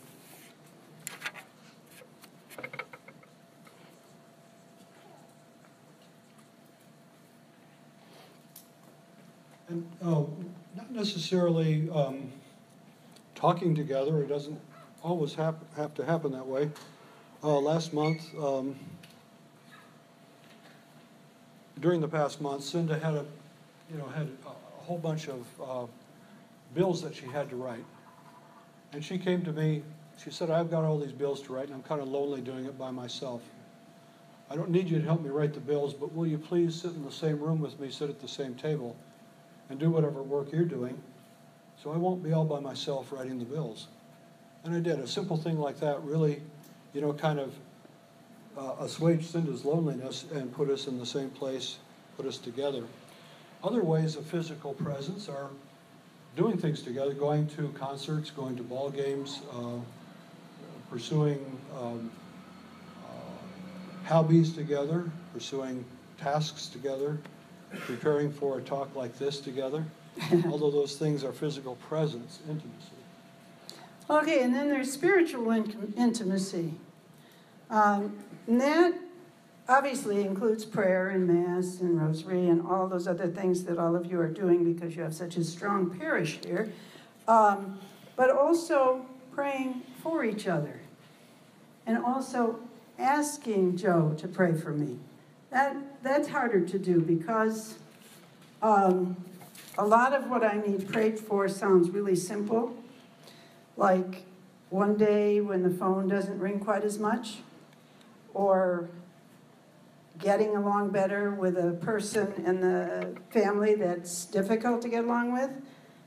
And not necessarily talking together. It doesn't always have to happen that way. Last month, during the past month, Cinda had a whole bunch of bills that she had to write. And she came to me, she said, I've got all these bills to write, and I'm kind of lonely doing it by myself. I don't need you to help me write the bills, but will you please sit in the same room with me, sit at the same table, and do whatever work you're doing, so I won't be all by myself writing the bills. And I did. A simple thing like that really, kind of assuaged Cinda's loneliness and put us in the same place, put us together. Other ways of physical presence are doing things together, going to concerts, going to ball games, pursuing hobbies together, pursuing tasks together, preparing for a talk like this together. Although those things are physical presence, intimacy.
Okay, and then there's spiritual intimacy. And that obviously includes prayer and Mass and Rosary and all those other things that all of you are doing because you have such a strong parish here. But also praying for each other. And also asking Joe to pray for me. That's harder to do because a lot of what I need prayed for sounds really simple. Like one day when the phone doesn't ring quite as much, or getting along better with a person in the family that's difficult to get along with.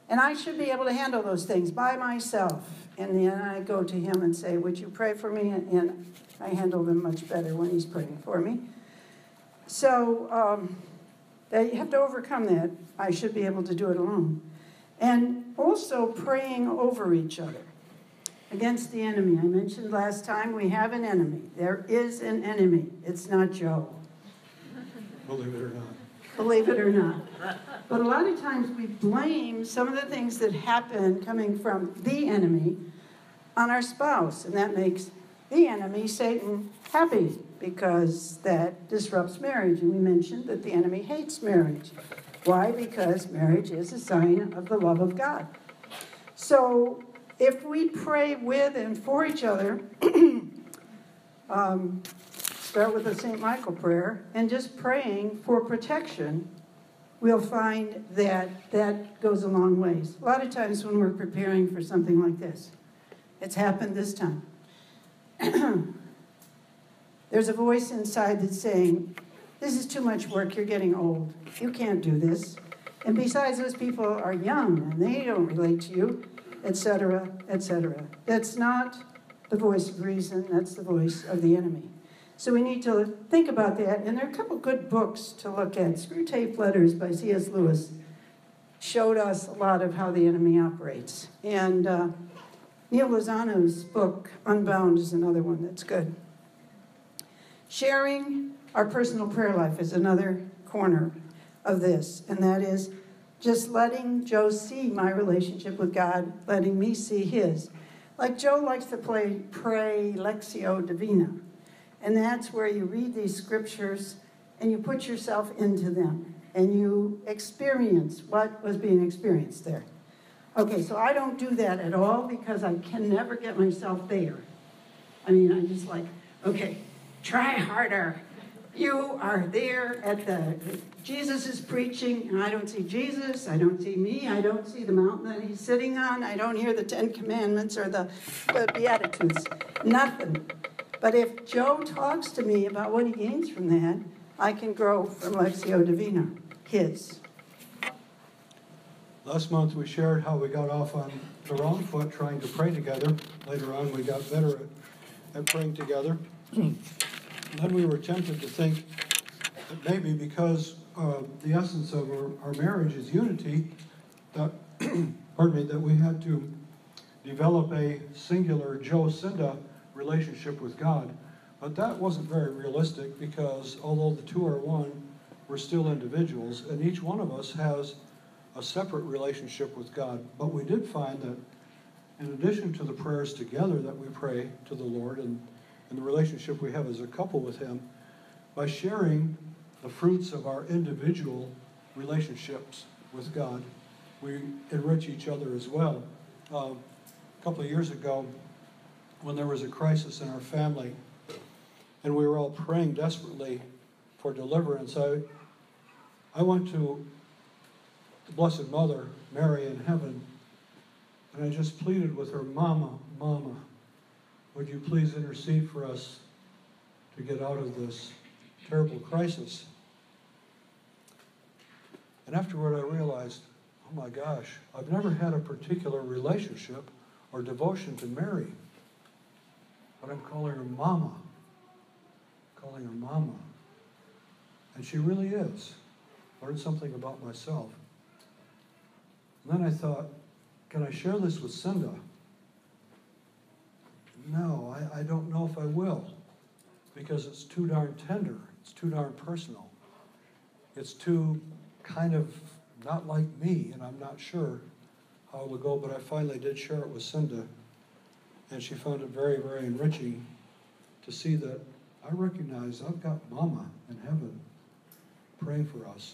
And I should be able to handle those things by myself. And then I go to him and say, would you pray for me? And I handle them much better when he's praying for me. So you have to overcome that. I should be able to do it alone. And also praying over each other against the enemy. I mentioned last time we have an enemy. There is an enemy. It's not Joe.
Believe it or not.
Believe it or not. But a lot of times we blame some of the things that happen coming from the enemy on our spouse. And that makes the enemy, Satan, happy because that disrupts marriage. And we mentioned that the enemy hates marriage. Why? Because marriage is a sign of the love of God. So if we pray with and for each other, start with the St. Michael prayer, and just praying for protection, we'll find that that goes a long ways. A lot of times when we're preparing for something like this, it's happened this time. There's a voice inside that's saying, this is too much work, you're getting old. You can't do this. And besides, those people are young and they don't relate to you, etc., etc. That's not the voice of reason, that's the voice of the enemy. So we need to think about that. And there are a couple good books to look at. Screwtape Letters by C.S. Lewis showed us a lot of how the enemy operates. And Neil Lozano's book, Unbound, is another one that's good. Sharing our personal prayer life is another corner of this, and that is just letting Joe see my relationship with God, letting me see his. Like Joe likes to pray Lectio Divina, and that's where you read these scriptures and you put yourself into them, and you experience what was being experienced there. Okay, so I don't do that at all because I can never get myself there. I mean, I'm just like, okay, try harder. You are there at Jesus is preaching, and I don't see Jesus, I don't see me, I don't see the mountain that he's sitting on, I don't hear the 10 Commandments or the Beatitudes, nothing. But if Joe talks to me about what he gains from that, I can grow from Lectio Divina, his.
Last month we shared how we got off on the wrong foot trying to pray together. Later on we got better at praying together. Then we were tempted to think that maybe because the essence of our marriage is unity, that, that we had to develop a singular Joe-Cinda relationship with God. But that wasn't very realistic because although the two are one, we're still individuals, and each one of us has a separate relationship with God. But we did find that in addition to the prayers together that we pray to the Lord and the relationship we have as a couple with him, by sharing the fruits of our individual relationships with God, we enrich each other as well. A couple of years ago, when there was a crisis in our family, and we were all praying desperately for deliverance, I went to the Blessed Mother, Mary in heaven, and I just pleaded with her, Mama, would you please intercede for us to get out of this terrible crisis? And afterward I realized, oh my gosh, I've never had a particular relationship or devotion to Mary, but I'm calling her Mama. And she really is. Learned something about myself. And then I thought, can I share this with Cinda? No, I don't know if I will, because it's too darn tender. It's too darn personal. It's too kind of not like me, and I'm not sure how it will go, but I finally did share it with Cinda, and she found it very, very enriching to see that I recognize I've got Mama in heaven praying for us.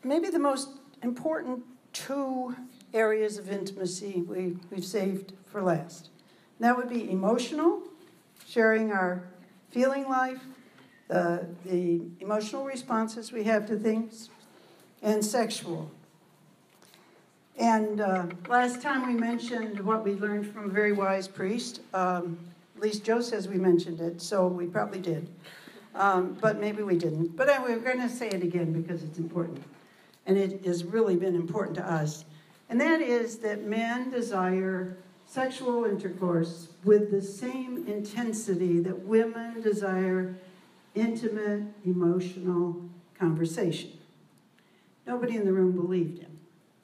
Maybe the most important two areas of intimacy we've saved for last. That would be emotional, sharing our feeling life, the emotional responses we have to things, and sexual. And last time we mentioned what we learned from a very wise priest. At least Joe says we mentioned it, so we probably did. But maybe we didn't. But anyway, we're going to say it again because it's important. And it has really been important to us. And that is that men desire sexual intercourse with the same intensity that women desire intimate, emotional conversation. Nobody in the room believed him.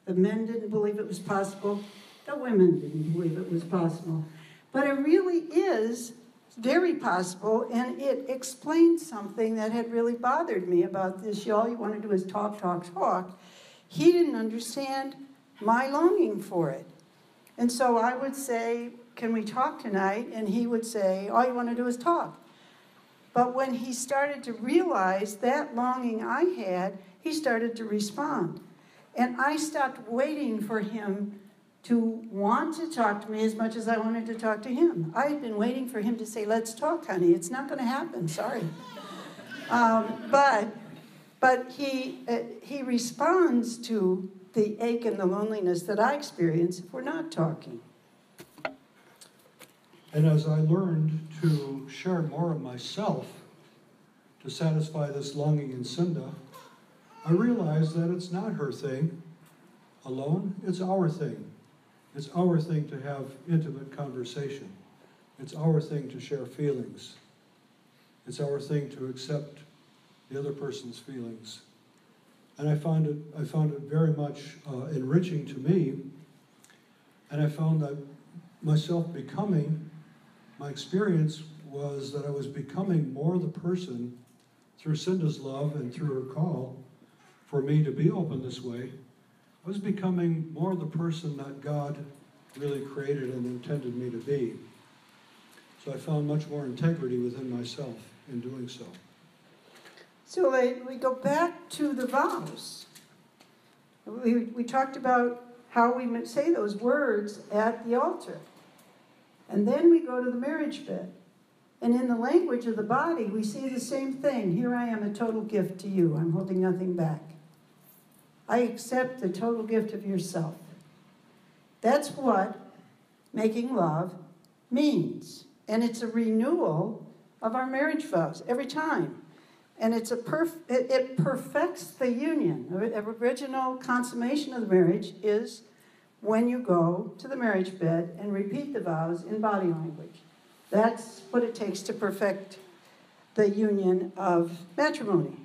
The men didn't believe it was possible. The women didn't believe it was possible. But it really is very possible, and it explains something that had really bothered me about this. All you want to do is talk, talk, talk. He didn't understand my longing for it. And so I would say, can we talk tonight? And he would say, all you want to do is talk. But when he started to realize that longing I had, he started to respond. And I stopped waiting for him to want to talk to me as much as I wanted to talk to him. I had been waiting for him to say, let's talk, honey. It's not going to happen, sorry. But he responds to the ache and the loneliness that I experience if we're not talking.
And as I learned to share more of myself to satisfy this longing in Cinda, I realized that it's not her thing alone, it's our thing. It's our thing to have intimate conversation. It's our thing to share feelings. It's our thing to accept the other person's feelings. And I found it very much enriching to me. And I found that my experience was that I was becoming more the person through Cinda's love and through her call for me to be open this way. I was becoming more the person that God really created and intended me to be. So I found much more integrity within myself in doing so.
So we go back to the vows. We talked about how we say those words at the altar. And then we go to the marriage bed. And in the language of the body, we see the same thing. Here I am, a total gift to you. I'm holding nothing back. I accept the total gift of yourself. That's what making love means. And it's a renewal of our marriage vows every time. And it perfects the union. The original consummation of the marriage is when you go to the marriage bed and repeat the vows in body language. That's what it takes to perfect the union of matrimony.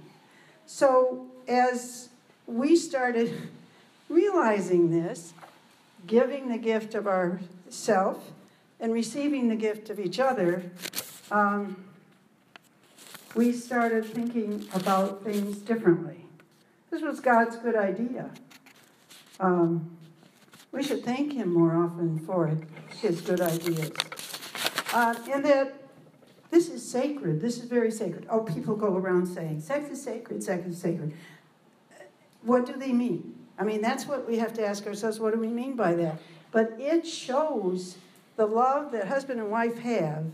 So as we started realizing this, giving the gift of ourself and receiving the gift of each other, we started thinking about things differently. This was God's good idea. We should thank him more often for his good ideas. And that this is sacred. This is very sacred. Oh, people go around saying, sex is sacred, sex is sacred. What do they mean? I mean, that's what we have to ask ourselves, what do we mean by that? But it shows the love that husband and wife have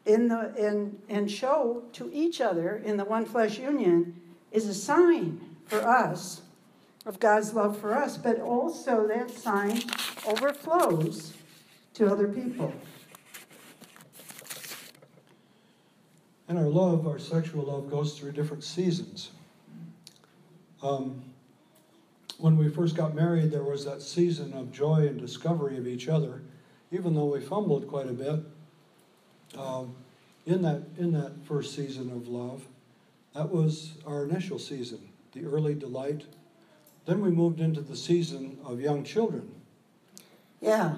and show to each other in the one flesh union is a sign for us of God's love for us, but also that sign overflows to other people.
And our love, our sexual love, goes through different seasons. When we first got married, there was that season of joy and discovery of each other, even though we fumbled quite a bit. In that first season of love, that was our initial season, the early delight. Then we moved into the season of young children.
Yeah,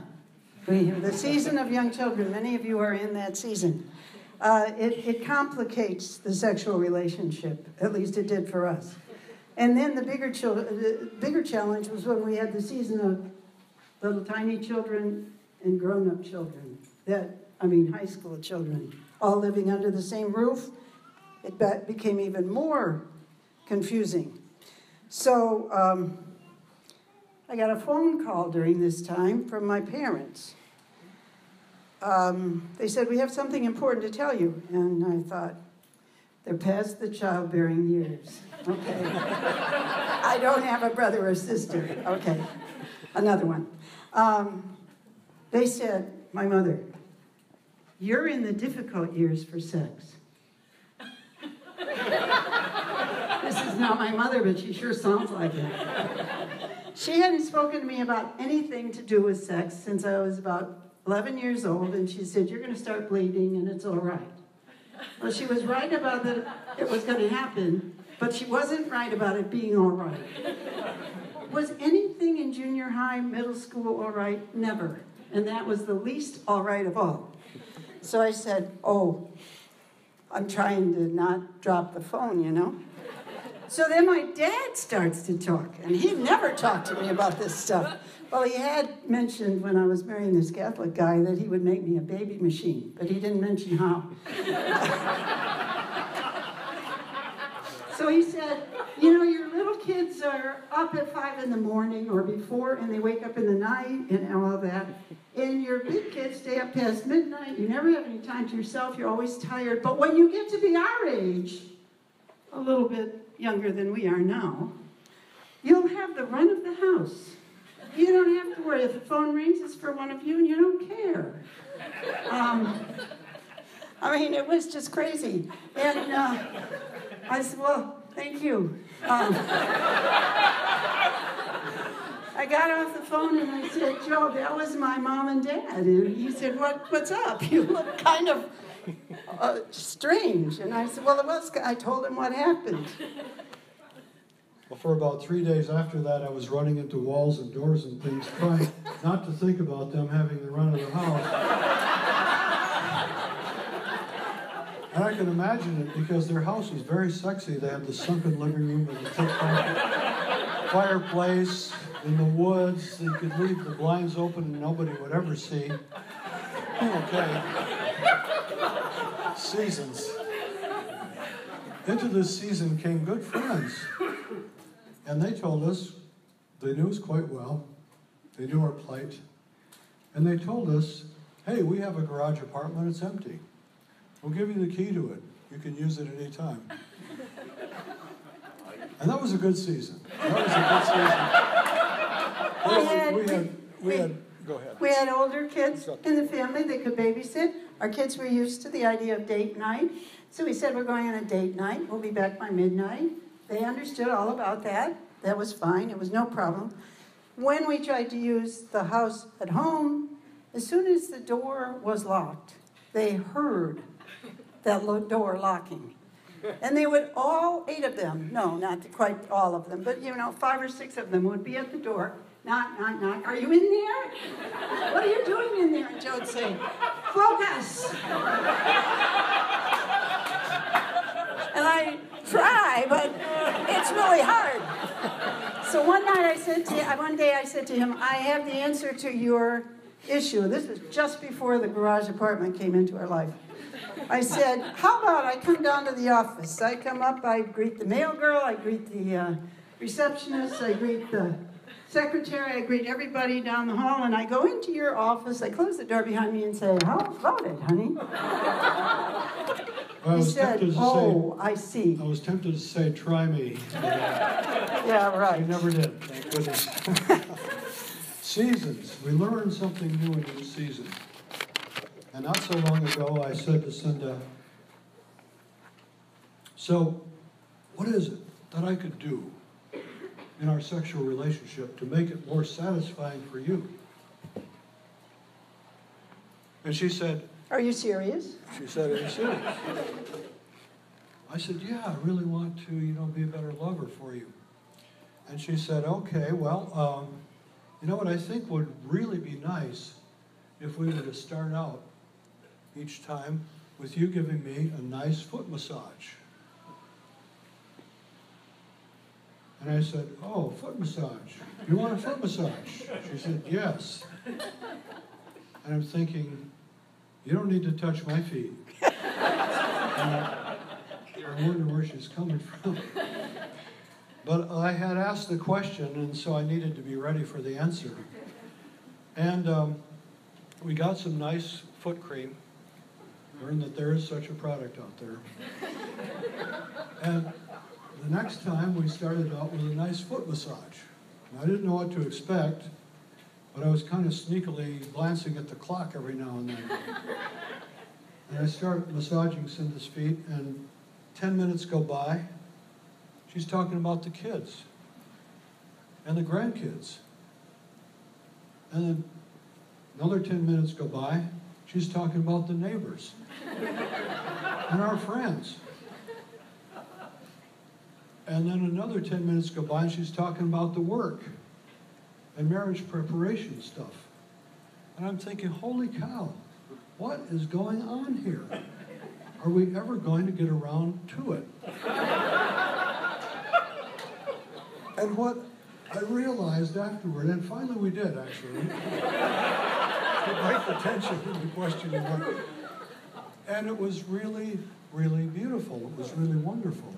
the season of young children. Many of you are in that season. It complicates the sexual relationship. At least it did for us. And then the bigger challenge was when we had the season of little tiny children and grown-up children. High school children, all living under the same roof. It became even more confusing. So I got a phone call during this time from my parents. They said, we have something important to tell you. And I thought, they're past the childbearing years. Okay. I don't have a brother or sister. Okay. Another one. They said, my mother, you're in the difficult years for sex. This is not my mother, but she sure sounds like it. She hadn't spoken to me about anything to do with sex since I was about 11 years old, and she said, you're going to start bleeding, and it's all right. Well, she was right about that it was going to happen, but she wasn't right about it being all right. Was anything in junior high, middle school all right? Never. And that was the least all right of all. So I said, oh, I'm trying to not drop the phone, you know? So then my dad starts to talk, and he never talked to me about this stuff. Well, he had mentioned when I was marrying this Catholic guy that he would make me a baby machine, but he didn't mention how. So he said, you know, your little kids are up at 5 in the morning or before, and they wake up in the night and all of that. And your big kids stay up past midnight. You never have any time to yourself. You're always tired. But when you get to be our age, a little bit younger than we are now, you'll have the run of the house. You don't have to worry. If the phone rings, it's for one of you, and you don't care. I mean, it was just crazy. And I said, well, thank you. I got off the phone and I said, Joe, that was my mom and dad. And he said, what's up? You look kind of strange. And I said, well, I told him what happened.
Well, for about 3 days after that, I was running into walls and doors and things, trying not to think about them having the run of the house. And I can imagine it because their house was very sexy. They had the sunken living room with the thick fireplace in the woods. You could leave the blinds open and nobody would ever see. Okay. Seasons. Into this season came good friends. And they told us, they knew us quite well. They knew our plight. And they told us, hey, we have a garage apartment, it's empty. We'll give you the key to it. You can use it at any time. And that was a good season. Go ahead.
We had older kids in the family that could babysit. Our kids were used to the idea of date night. So we said, we're going on a date night. We'll be back by midnight. They understood all about that. That was fine. It was no problem. When we tried to use the house at home, as soon as the door was locked, they heard that door locking. And they would, all 8 of them, no, not quite all of them, but 5 or 6 of them would be at the door. Knock, knock, knock. Are you in there? What are you doing in there? And Joe would say, focus. And I try, but it's really hard. So one day I said to him, I have the answer to your issue. This was just before the garage apartment came into our life. I said, how about I come down to the office? I come up, I greet the mail girl, I greet the receptionist, I greet the secretary, I greet everybody down the hall, and I go into your office, I close the door behind me and say, how about it, honey?
Well,
He said, I see.
I was tempted to say, try me.
Yeah, right.
I never did, thank goodness. Seasons. We learn something new in each season. And not so long ago, I said to Cinda, so what is it that I could do in our sexual relationship to make it more satisfying for you? And she said,
are you serious?
She said, are you serious? I said, yeah, I really want to, be a better lover for you. And she said, okay, well, you know what I think would really be nice if we were to start out each time with you giving me a nice foot massage. And I said, oh, foot massage. You want a foot massage? She said, yes. And I'm thinking, you don't need to touch my feet. I wonder where she's coming from. But I had asked the question, and so I needed to be ready for the answer. And we got some nice foot cream. Learned that there is such a product out there. And the next time we started out with a nice foot massage. And I didn't know what to expect, but I was kind of sneakily glancing at the clock every now and then. And I start massaging Cinda's feet, and 10 minutes go by. She's talking about the kids and the grandkids. And then another 10 minutes go by. She's talking about the neighbors and our friends. And then another 10 minutes go by and she's talking about the work and marriage preparation stuff. And I'm thinking, holy cow, what is going on here? Are we ever going to get around to it? And what I realized afterward, and finally we did actually, to break the tension in the question of what. And it was really, really beautiful. It was really wonderful.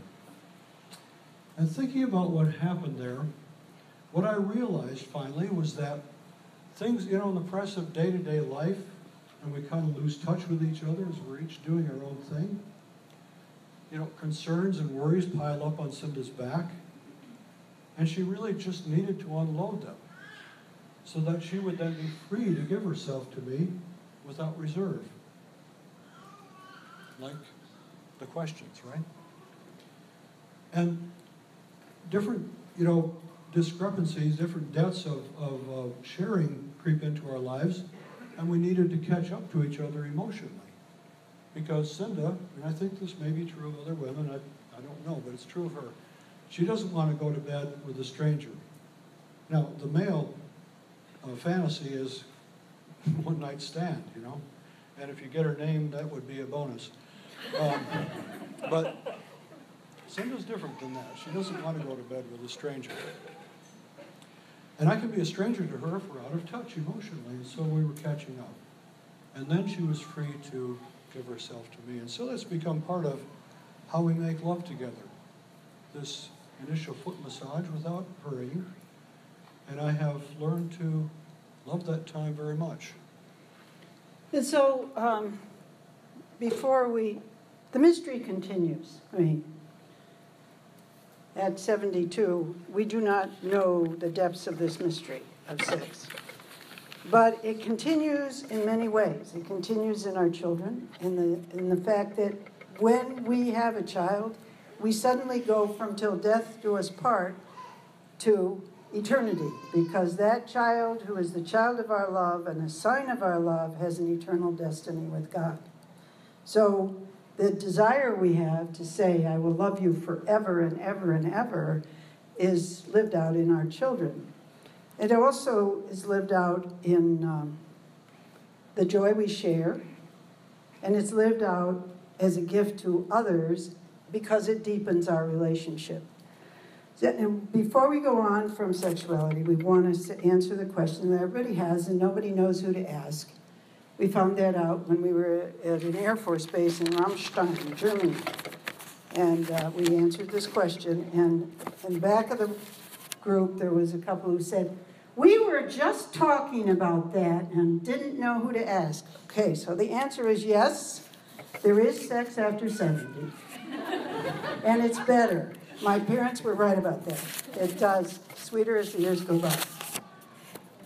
And thinking about what happened there, what I realized finally was that things, in the press of day-to-day life, and we kind of lose touch with each other as we're each doing our own thing. Concerns and worries pile up on Cinda's back. And she really just needed to unload them so that she would then be free to give herself to me without reserve. Like the questions, right? And different, discrepancies, different depths of sharing creep into our lives, and we needed to catch up to each other emotionally. Because Cinda, and I think this may be true of other women, I don't know, but it's true of her, she doesn't want to go to bed with a stranger. Now, the male fantasy is one night stand, and if you get her name, that would be a bonus. But Cinda's different than that. She doesn't want to go to bed with a stranger. And I can be a stranger to her if we're out of touch emotionally, and so we were catching up. And then she was free to give herself to me. And so that's become part of how we make love together. This initial foot massage without hurrying. And I have learned to love that time very much.
And so, the mystery continues. At 72, we do not know the depths of this mystery of sex. But it continues in many ways. It continues in our children, in the fact that when we have a child, we suddenly go from till death do us part to eternity, because that child who is the child of our love and a sign of our love has an eternal destiny with God. So the desire we have to say, I will love you forever and ever and ever, is lived out in our children. It also is lived out in the joy we share, and it's lived out as a gift to others because it deepens our relationship. And before we go on from sexuality, we want to answer the question that everybody has and nobody knows who to ask. We found that out when we were at an Air Force base in Ramstein, Germany. And we answered this question. And in the back of the group, there was a couple who said, we were just talking about that and didn't know who to ask. Okay, so the answer is yes, there is sex after 70. And it's better. My parents were right about that. It does. Sweeter as the years go by.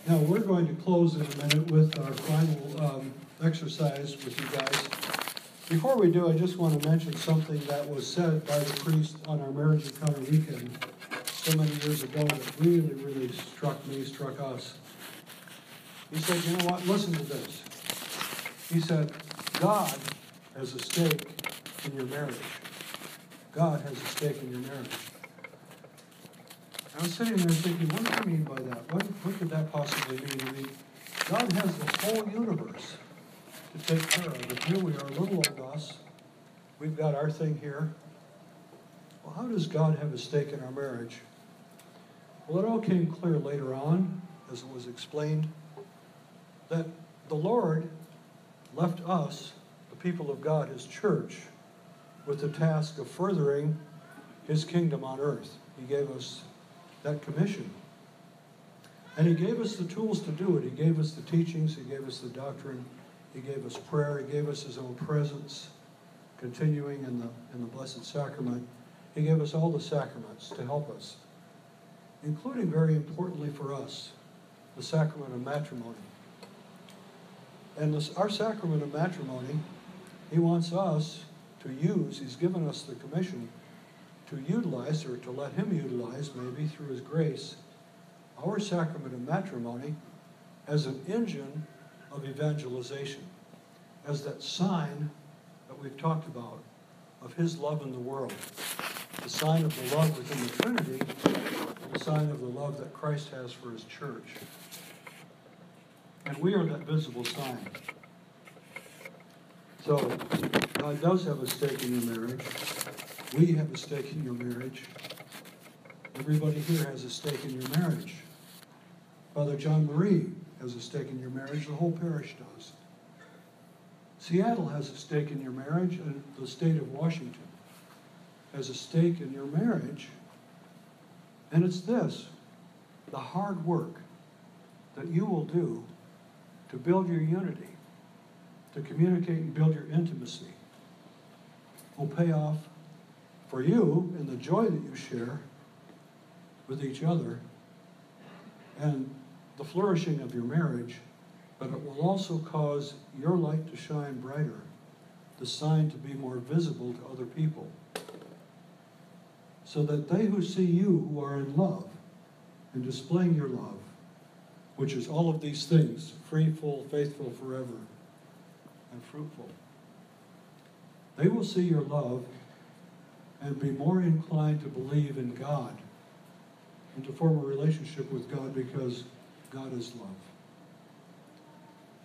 Now, we're going to close in a minute with our final exercise with you guys. Before we do, I just want to mention something that was said by the priest on our marriage encounter weekend so many years ago that really, really struck us. He said, you know what, listen to this. He said, God has a stake in your marriage. God has a stake in your marriage. I was sitting there thinking, what do you mean by that? What could that possibly mean? I mean, God has the whole universe to take care of. But here we are, little old us. We've got our thing here. Well, how does God have a stake in our marriage? Well, it all came clear later on, as it was explained, that the Lord left us, the people of God, His church, with the task of furthering His kingdom on earth. He gave us that commission. And He gave us the tools to do it. He gave us the teachings. He gave us the doctrine. He gave us prayer. He gave us His own presence, continuing in the Blessed Sacrament. He gave us all the sacraments to help us, including, very importantly for us, the sacrament of matrimony. And our sacrament of matrimony, He wants us to use. He's given us the commission to utilize, or to let Him utilize, maybe through His grace, our sacrament of matrimony as an engine of evangelization, as that sign that we've talked about of His love in the world, the sign of the love within the Trinity, and the sign of the love that Christ has for His church. And we are that visible sign. So, God does have a stake in your marriage. We have a stake in your marriage. Everybody here has a stake in your marriage. Father John Marie has a stake in your marriage. The whole parish does. Seattle has a stake in your marriage, and the state of Washington has a stake in your marriage. And it's this: the hard work that you will do to build your unity, to communicate and build your intimacy, will pay off for you in the joy that you share with each other and the flourishing of your marriage, but it will also cause your light to shine brighter, the sign to be more visible to other people, so that they who see you who are in love and displaying your love, which is all of these things, free, full, faithful, forever, and fruitful, they will see your love and be more inclined to believe in God and to form a relationship with God, because God is love.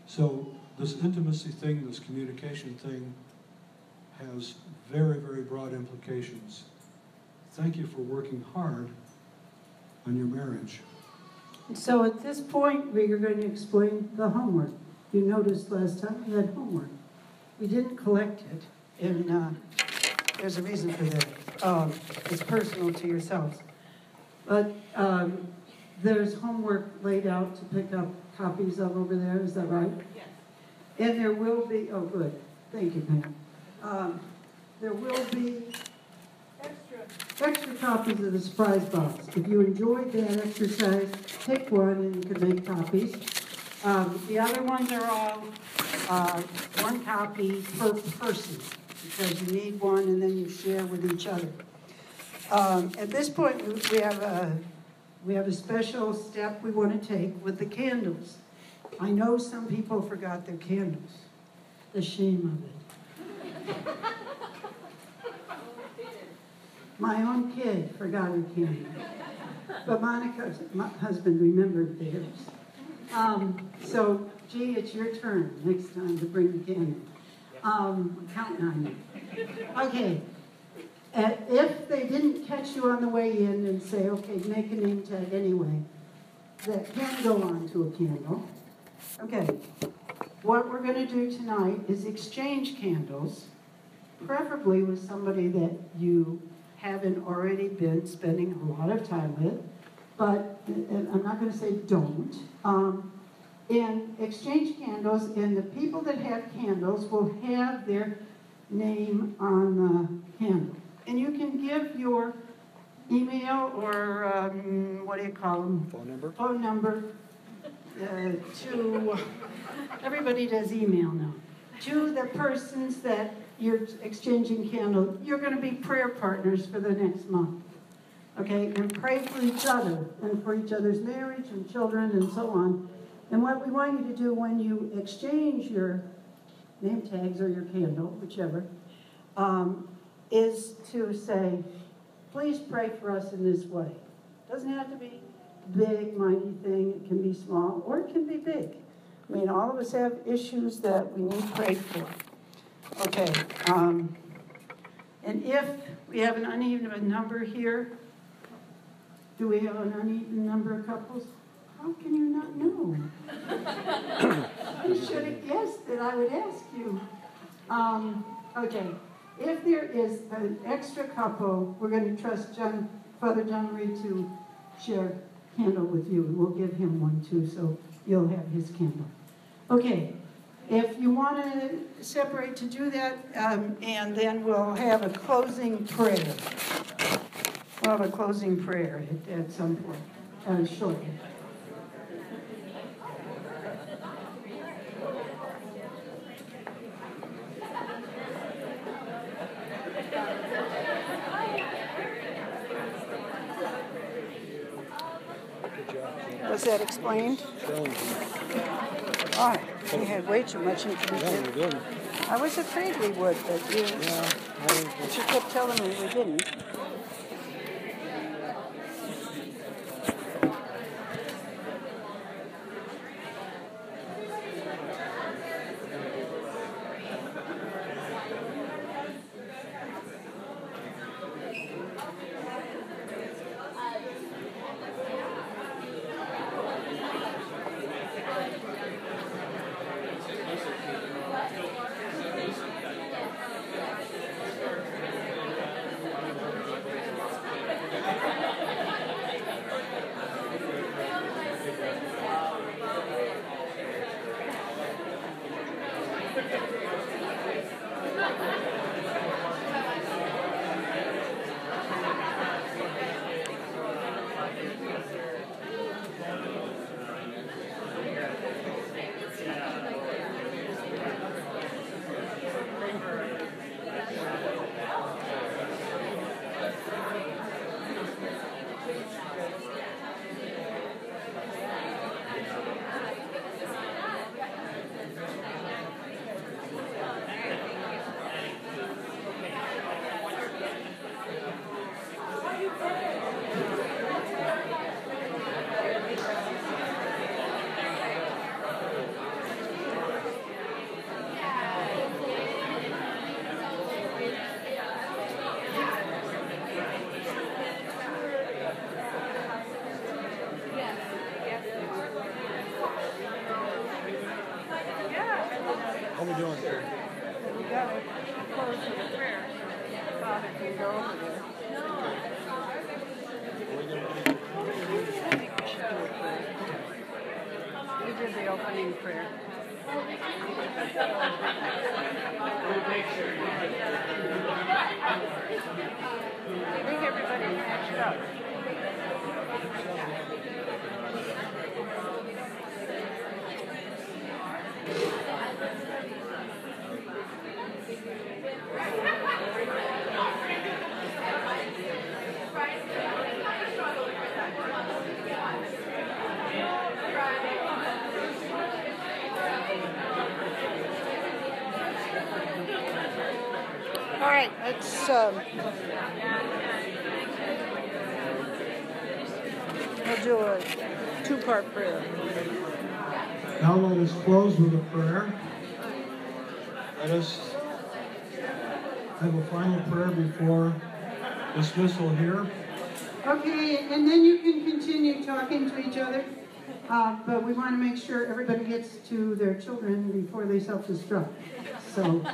So this intimacy thing, this communication thing, has very, very broad implications. Thank you for working hard on your marriage.
So at this point, we are going to explain the homework. You noticed last time we had homework. We didn't collect it, and there's a reason for that. It's personal to yourselves. But there's homework laid out to pick up copies of over there, is that right?
Yes.
And there will be, oh good, thank you, Pam. There will be extra copies of the surprise box. If you enjoyed that exercise, pick one and you can make copies. The other ones are all one copy per person, because you need one and then you share with each other. At this point, we have a special step we want to take with the candles. I know some people forgot their candles. The shame of it. My own kid forgot her candle. But Monica's husband remembered theirs. So, G, it's your turn next time to bring the candle. I'm counting on you. Okay. If they didn't catch you on the way in and say, okay, make a name tag anyway, that can go on to a candle. Okay. What we're going to do tonight is exchange candles, preferably with somebody that you haven't already been spending a lot of time with, but and I'm not going to say don't. And exchange candles, and the people that have candles will have their name on the candle. And you can give your email or what do you call them?
Phone number?
Phone number to, everybody does email now, to the persons that you're exchanging candles. You're going to be prayer partners for the next month. Okay? And pray for each other and for each other's marriage and children and so on. And what we want you to do when you exchange your name tags or your candle, whichever, is to say, please pray for us in this way. It doesn't have to be big, mighty thing. It can be small, or it can be big. I mean, all of us have issues that we need prayed for. Okay. And if we have an uneven number here, do we have an uneven number of couples? How can you not know? You should have guessed that I would ask you. Okay. If there is an extra couple, we're going to trust Father John Marie to share candle with you. We'll give him one too, so you'll have his candle. Okay. If you want to separate to do that, and then we'll have a closing prayer. We'll have a closing prayer at some point, shortly. Was that explained? All right. We had way too much information.
No, we didn't.
I was afraid we would, but you kept telling me we didn't. close with prayer. Father can go over there. I think we should do a prayer. We did the opening prayer. I think everybody matched up. All right, let's we'll do a two-part prayer.
Now let us close with a prayer. Let us have a final prayer before dismissal here.
Okay, and then you can continue talking to each other, but we want to make sure everybody gets to their children before they self-destruct. So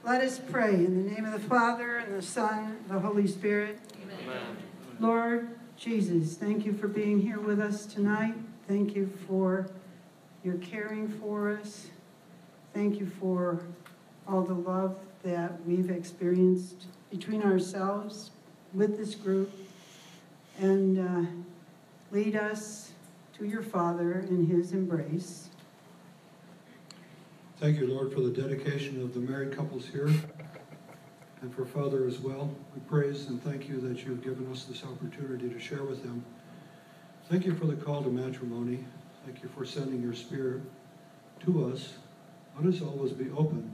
let us pray in the name of the Father, and the Son, and the Holy Spirit. Amen. Lord Jesus, thank you for being here with us tonight. Thank you for your caring for us. Thank you for all the love that we've experienced between ourselves with this group. And lead us to your Father in his embrace.
Thank you, Lord, for the dedication of the married couples here, and for Father as well. We praise and thank you that you've given us this opportunity to share with them. Thank you for the call to matrimony. Thank you for sending your Spirit to us. Let us always be open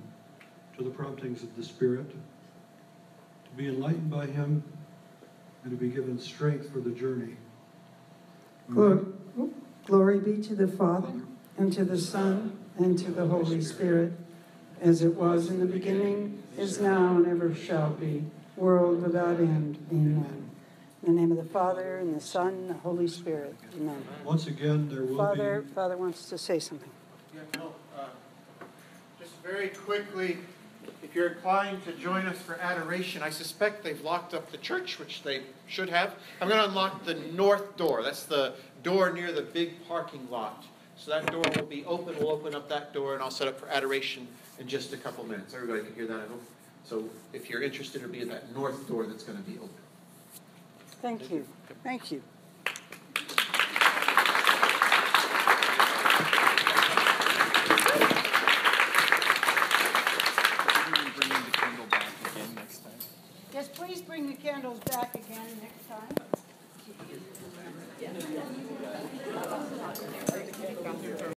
to the promptings of the Spirit, to be enlightened by him, and to be given strength for the journey.
Glory be to the Father, and to the Son, and to the Holy Spirit, as it was in the beginning, is now, and ever shall be, world without end. Amen. In the name of the Father, and the Son, and the Holy Spirit. Amen.
Once again, there will
Father wants to say something.
Yeah, no, just very quickly, if you're inclined to join us for adoration, I suspect they've locked up the church, which they should have. I'm going to unlock the north door. That's the door near the big parking lot. So that door will be open. We'll open up that door, and I'll set up for adoration in just a couple minutes. Everybody can hear that, I hope. So if you're interested, it'll be at that north door that's going to be open.
Thank you. Thank you. Yes, please bring the candles back again next time.